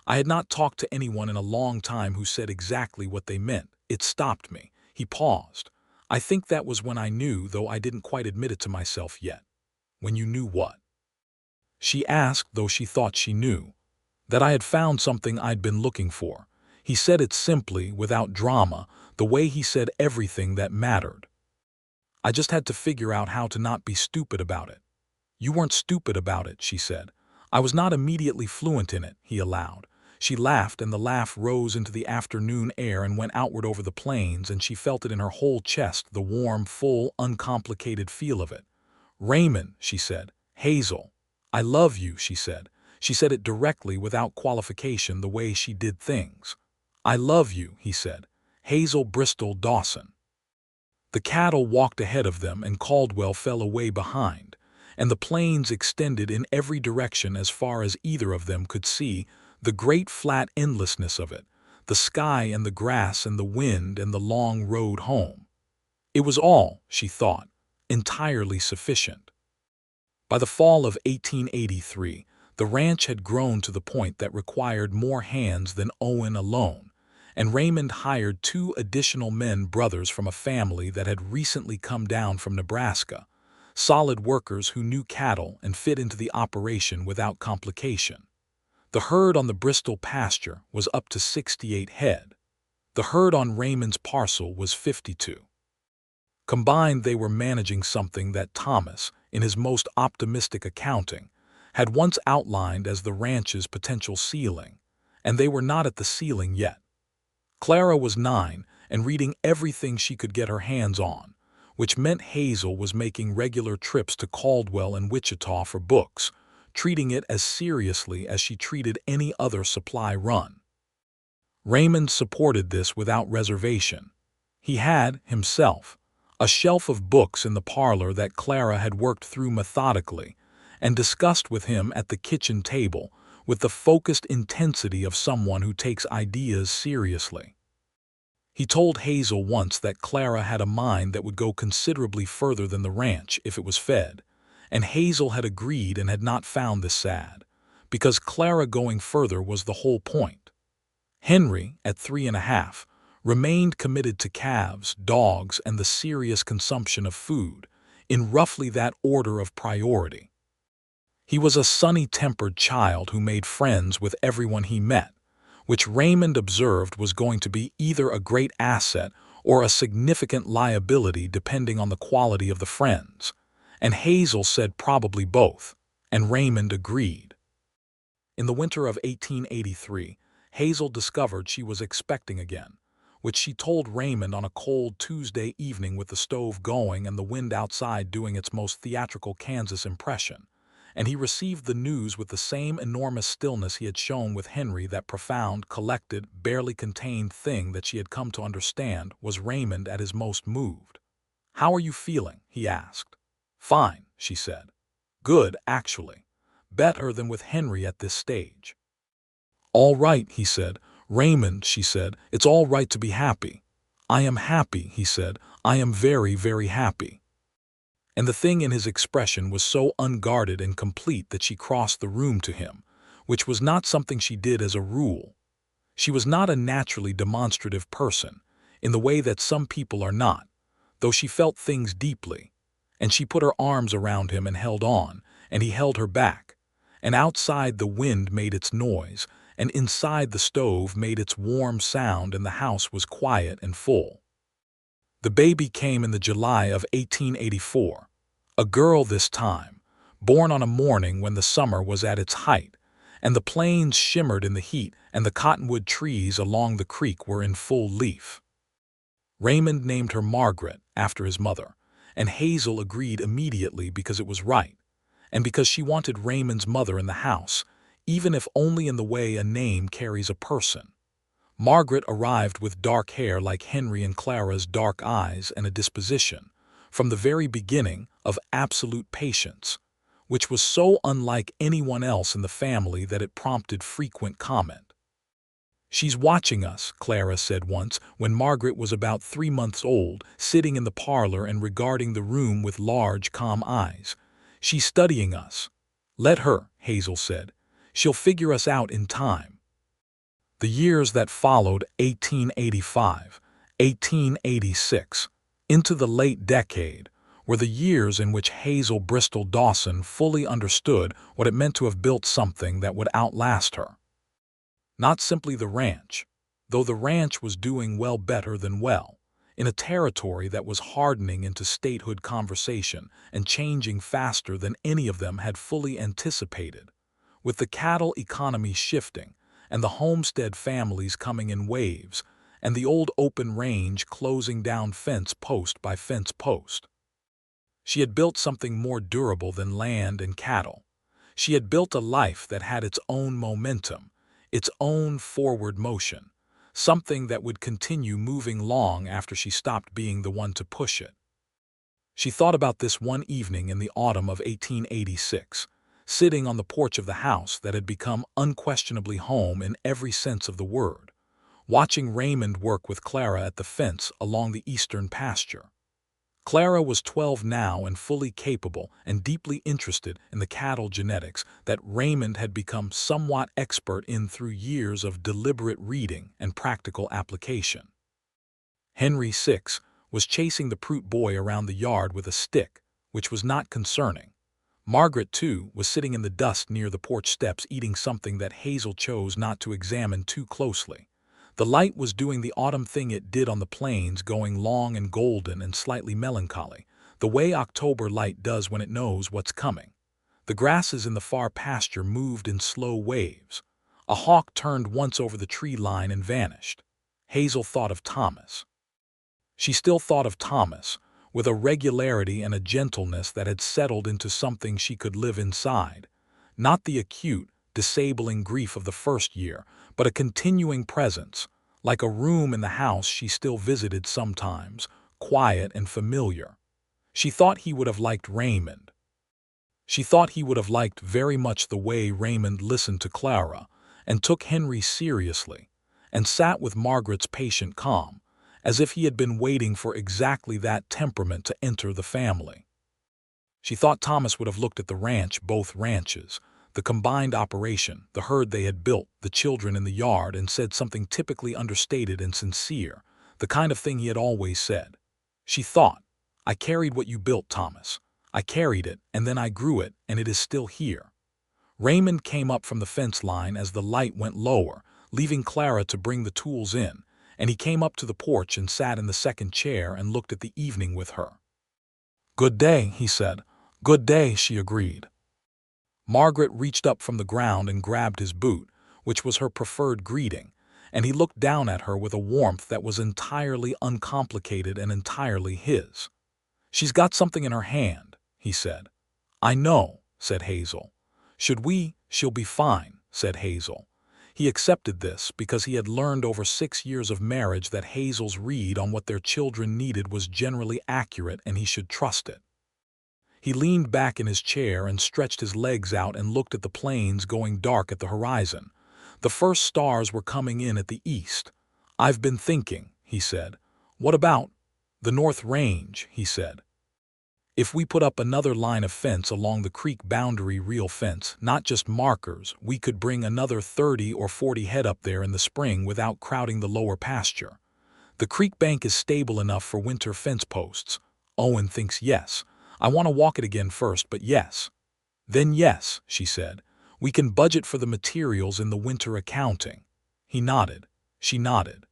I had not talked to anyone in a long time who said exactly what they meant. It stopped me. He paused. I think that was when I knew, though I didn't quite admit it to myself yet. When you knew what? She asked, though she thought she knew. That I had found something I'd been looking for. He said it simply, without drama, the way he said everything that mattered. I just had to figure out how to not be stupid about it. You weren't stupid about it, she said. I was not immediately fluent in it, he allowed. She laughed, and the laugh rose into the afternoon air and went outward over the plains, and she felt it in her whole chest, the warm, full, uncomplicated feel of it. Raymond, she said. Hazel. I love you, she said. She said it directly, without qualification, the way she did things. I love you, he said. Hazel Bristol Dawson. The cattle walked ahead of them, and Caldwell fell away behind, and the plains extended in every direction as far as either of them could see, the great flat endlessness of it, the sky and the grass and the wind and the long road home. It was all, she thought, entirely sufficient. By the fall of 1883, the ranch had grown to the point that required more hands than Owen alone, and Raymond hired 2 additional men, brothers from a family that had recently come down from Nebraska, solid workers who knew cattle and fit into the operation without complication. The herd on the Bristol pasture was up to 68 head. The herd on Raymond's parcel was 52. Combined, they were managing something that Thomas, in his most optimistic accounting, had once outlined as the ranch's potential ceiling, and they were not at the ceiling yet. Clara was 9 and reading everything she could get her hands on, which meant Hazel was making regular trips to Caldwell and Wichita for books, treating it as seriously as she treated any other supply run. Raymond supported this without reservation. He had, himself, a shelf of books in the parlor that Clara had worked through methodically and discussed with him at the kitchen table with the focused intensity of someone who takes ideas seriously. He told Hazel once that Clara had a mind that would go considerably further than the ranch if it was fed, and Hazel had agreed and had not found this sad, because Clara going further was the whole point. Henry, at 3.5, remained committed to calves, dogs, and the serious consumption of food, in roughly that order of priority. He was a sunny-tempered child who made friends with everyone he met, which Raymond observed was going to be either a great asset or a significant liability depending on the quality of the friends, and Hazel said probably both, and Raymond agreed. In the winter of 1883, Hazel discovered she was expecting again, which she told Raymond on a cold Tuesday evening with the stove going and the wind outside doing its most theatrical Kansas impression, and he received the news with the same enormous stillness he had shown with Henry. That profound, collected, barely contained thing that she had come to understand was Raymond at his most moved. "How are you feeling?" he asked. "Fine," she said. "Good, actually. Better than with Henry at this stage." "All right," he said. "Raymond," she said, "it's all right to be happy." "I am happy," he said. "I am very, very happy." And the thing in his expression was so unguarded and complete that she crossed the room to him, which was not something she did as a rule. She was not a naturally demonstrative person, in the way that some people are not, though she felt things deeply, and she put her arms around him and held on, and he held her back, and outside the wind made its noise, and inside the stove made its warm sound, and the house was quiet and full. The baby came in the July of 1884, a girl this time, born on a morning when the summer was at its height, and the plains shimmered in the heat and the cottonwood trees along the creek were in full leaf. Raymond named her Margaret, after his mother, and Hazel agreed immediately because it was right, and because she wanted Raymond's mother in the house, even if only in the way a name carries a person. Margaret arrived with dark hair like Henry and Clara's dark eyes and a disposition, from the very beginning, of absolute patience, which was so unlike anyone else in the family that it prompted frequent comment. "She's watching us," Clara said once, when Margaret was about 3 months old, sitting in the parlor and regarding the room with large, calm eyes. "She's studying us." "Let her," Hazel said. "She'll figure us out in time." The years that followed 1885, 1886, into the late decade, were the years in which Hazel Bristol Dawson fully understood what it meant to have built something that would outlast her. Not simply the ranch, though the ranch was doing well better than well, in a territory that was hardening into statehood conversation and changing faster than any of them had fully anticipated, with the cattle economy shifting and the homestead families coming in waves, and the old open range closing down fence post by fence post. She had built something more durable than land and cattle. She had built a life that had its own momentum, its own forward motion, something that would continue moving long after she stopped being the one to push it. She thought about this one evening in the autumn of 1886, sitting on the porch of the house that had become unquestionably home in every sense of the word, watching Raymond work with Clara at the fence along the eastern pasture. Clara was 12 now and fully capable and deeply interested in the cattle genetics that Raymond had become somewhat expert in through years of deliberate reading and practical application. Henry, 6, was chasing the Prout boy around the yard with a stick, which was not concerning. Margaret, 2, was sitting in the dust near the porch steps eating something that Hazel chose not to examine too closely. The light was doing the autumn thing it did on the plains, going long and golden and slightly melancholy, the way October light does when it knows what's coming. The grasses in the far pasture moved in slow waves. A hawk turned once over the tree line and vanished. Hazel thought of Thomas. She still thought of Thomas, with a regularity and a gentleness that had settled into something she could live inside. Not the acute, disabling grief of the first year, but a continuing presence, like a room in the house she still visited sometimes, quiet and familiar. She thought he would have liked Raymond. She thought he would have liked very much the way Raymond listened to Clara, and took Henry seriously, and sat with Margaret's patient calm, as if he had been waiting for exactly that temperament to enter the family. She thought Thomas would have looked at the ranch, both ranches, the combined operation, the herd they had built, the children in the yard, and said something typically understated and sincere, the kind of thing he had always said. She thought, "I carried what you built, Thomas. I carried it, and then I grew it, and it is still here." Raymond came up from the fence line as the light went lower, leaving Clara to bring the tools in, and he came up to the porch and sat in the second chair and looked at the evening with her. "Good day," he said. "Good day," she agreed. Margaret reached up from the ground and grabbed his boot, which was her preferred greeting, and he looked down at her with a warmth that was entirely uncomplicated and entirely his. "She's got something in her hand," he said. "I know," said Hazel. She'll be fine," said Hazel. He accepted this because he had learned over 6 years of marriage that Hazel's read on what their children needed was generally accurate and he should trust it. He leaned back in his chair and stretched his legs out and looked at the plains going dark at the horizon. The first stars were coming in at the east. "I've been thinking," he said. "What about the North Range?" he said. "If we put up another line of fence along the creek boundary, real fence, not just markers, we could bring another 30 or 40 head up there in the spring without crowding the lower pasture. The creek bank is stable enough for winter fence posts." Owen thinks yes. "I want to walk it again first, but yes." "Then yes," she said. "We can budget for the materials in the winter accounting." He nodded. She nodded.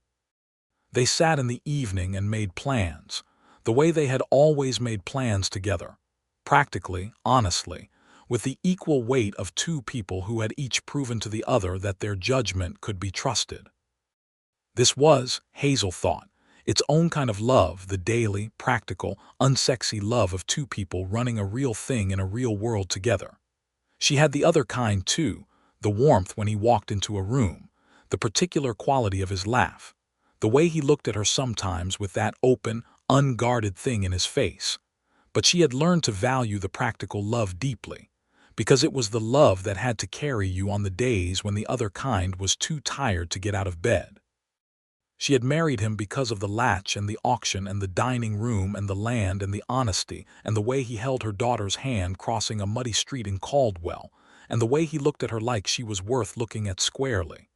They sat in the evening and made plans, the way they had always made plans together, practically, honestly, with the equal weight of 2 people who had each proven to the other that their judgment could be trusted. This was, Hazel thought, Its own kind of love, the daily, practical, unsexy love of two people running a real thing in a real world together. She had the other kind too, the warmth when he walked into a room, the particular quality of his laugh, the way he looked at her sometimes with that open, unguarded thing in his face. But she had learned to value the practical love deeply, because it was the love that had to carry you on the days when the other kind was too tired to get out of bed. She had married him because of the latch and the auction and the dining room and the land and the honesty and the way he held her daughter's hand crossing a muddy street in Caldwell and the way he looked at her like she was worth looking at squarely.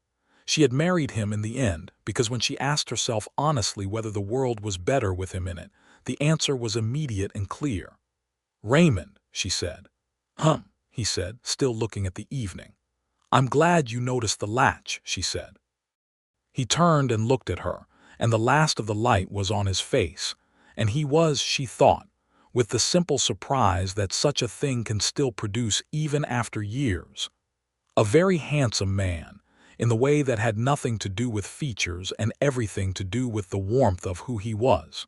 She had married him in the end because when she asked herself honestly whether the world was better with him in it, the answer was immediate and clear. "Raymond," she said. He said, still looking at the evening. "I'm glad you noticed the latch," she said. He turned and looked at her, and the last of the light was on his face, and he was, she thought, with the simple surprise that such a thing can still produce even after years. A very handsome man, in the way that had nothing to do with features and everything to do with the warmth of who he was.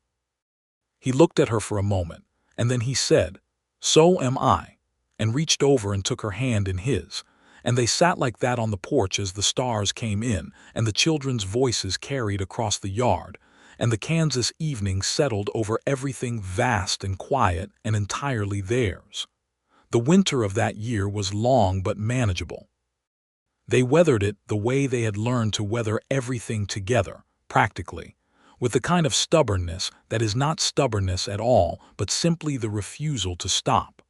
He looked at her for a moment, and then he said, "So am I," and reached over and took her hand in his, and they sat like that on the porch as the stars came in and the children's voices carried across the yard, and the Kansas evening settled over everything vast and quiet and entirely theirs. The winter of that year was long but manageable. They weathered it the way they had learned to weather everything together, practically, with the kind of stubbornness that is not stubbornness at all but simply the refusal to stop.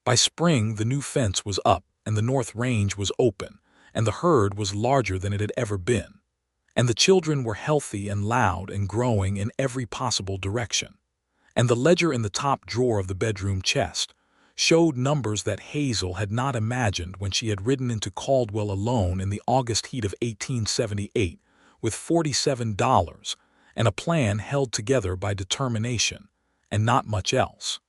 By spring the new fence was up, and the north range was open, and the herd was larger than it had ever been, and the children were healthy and loud and growing in every possible direction, and the ledger in the top drawer of the bedroom chest showed numbers that Hazel had not imagined when she had ridden into Caldwell alone in the August heat of 1878 with $47 and a plan held together by determination and not much else.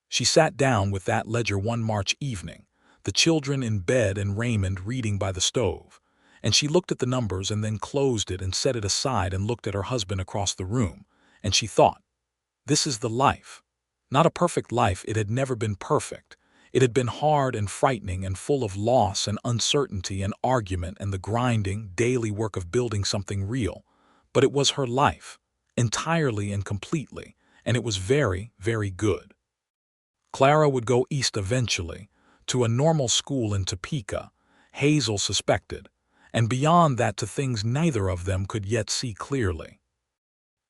She sat down with that ledger one March evening, the children in bed and Raymond reading by the stove, and she looked at the numbers and then closed it and set it aside and looked at her husband across the room, and she thought, "This is the life." Not a perfect life, it had never been perfect. It had been hard and frightening and full of loss and uncertainty and argument and the grinding, daily work of building something real, but it was her life, entirely and completely, and it was very, very good. Clara would go east eventually, to a normal school in Topeka, Hazel suspected, and beyond that to things neither of them could yet see clearly.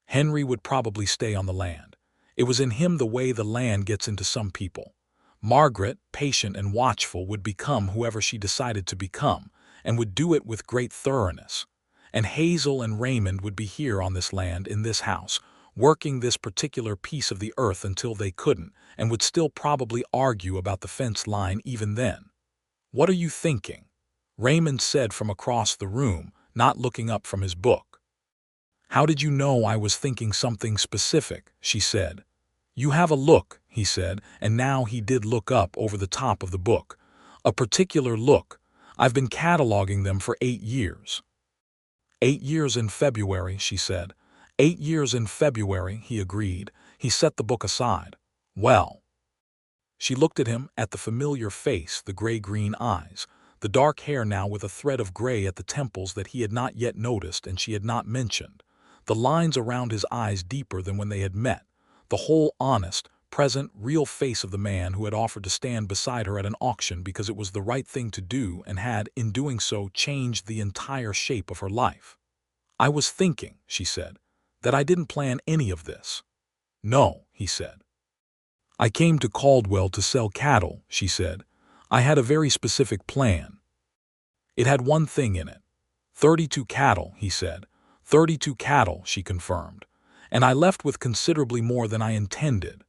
Henry would probably stay on the land. It was in him the way the land gets into some people. Margaret, patient and watchful, would become whoever she decided to become, and would do it with great thoroughness. And Hazel and Raymond would be here on this land, in this house, working this particular piece of the earth until they couldn't, and would still probably argue about the fence line even then. "What are you thinking?" Raymond said from across the room, not looking up from his book. "How did you know I was thinking something specific?" she said. "You have a look," he said, and now he did look up over the top of the book. "A particular look. I've been cataloging them for 8 years. 8 years in February," she said. 8 years in February, he agreed. He set the book aside. "Well." She looked at him, at the familiar face, the gray-green eyes, the dark hair now with a thread of gray at the temples that he had not yet noticed and she had not mentioned, the lines around his eyes deeper than when they had met, the whole honest, present, real face of the man who had offered to stand beside her at an auction because it was the right thing to do and had, in doing so, changed the entire shape of her life. "I was thinking," she said, "that I didn't plan any of this." "No," he said. "I came to Caldwell to sell cattle," she said. "I had a very specific plan. It had one thing in it." 32 cattle, he said. 32 cattle, she confirmed. "And I left with considerably more than I intended."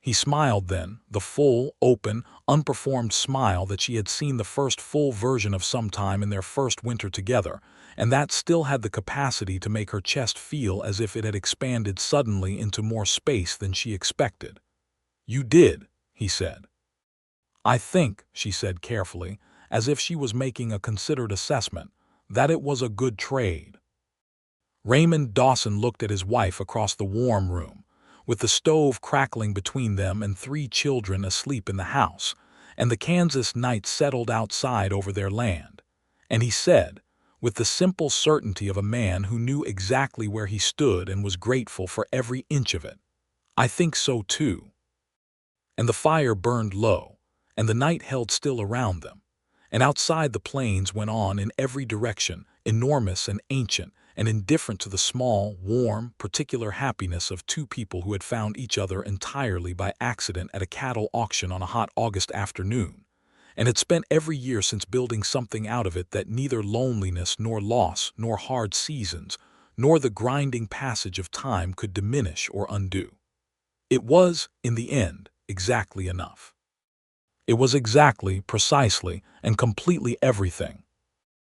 He smiled then, the full, open, unperformed smile that she had seen the first full version of sometime in their first winter together, and that still had the capacity to make her chest feel as if it had expanded suddenly into more space than she expected. "You did," he said. "I think," she said carefully, as if she was making a considered assessment, "that it was a good trade." Raymond Dawson looked at his wife across the warm room, with the stove crackling between them and 3 children asleep in the house, and the Kansas night settled outside over their land. And he said, with the simple certainty of a man who knew exactly where he stood and was grateful for every inch of it, "I think so too." And the fire burned low, and the night held still around them, and outside the plains went on in every direction, enormous and ancient, and indifferent to the small, warm, particular happiness of 2 people who had found each other entirely by accident at a cattle auction on a hot August afternoon, and had spent every year since building something out of it that neither loneliness nor loss nor hard seasons nor the grinding passage of time could diminish or undo. It was, in the end, exactly enough. It was exactly, precisely, and completely everything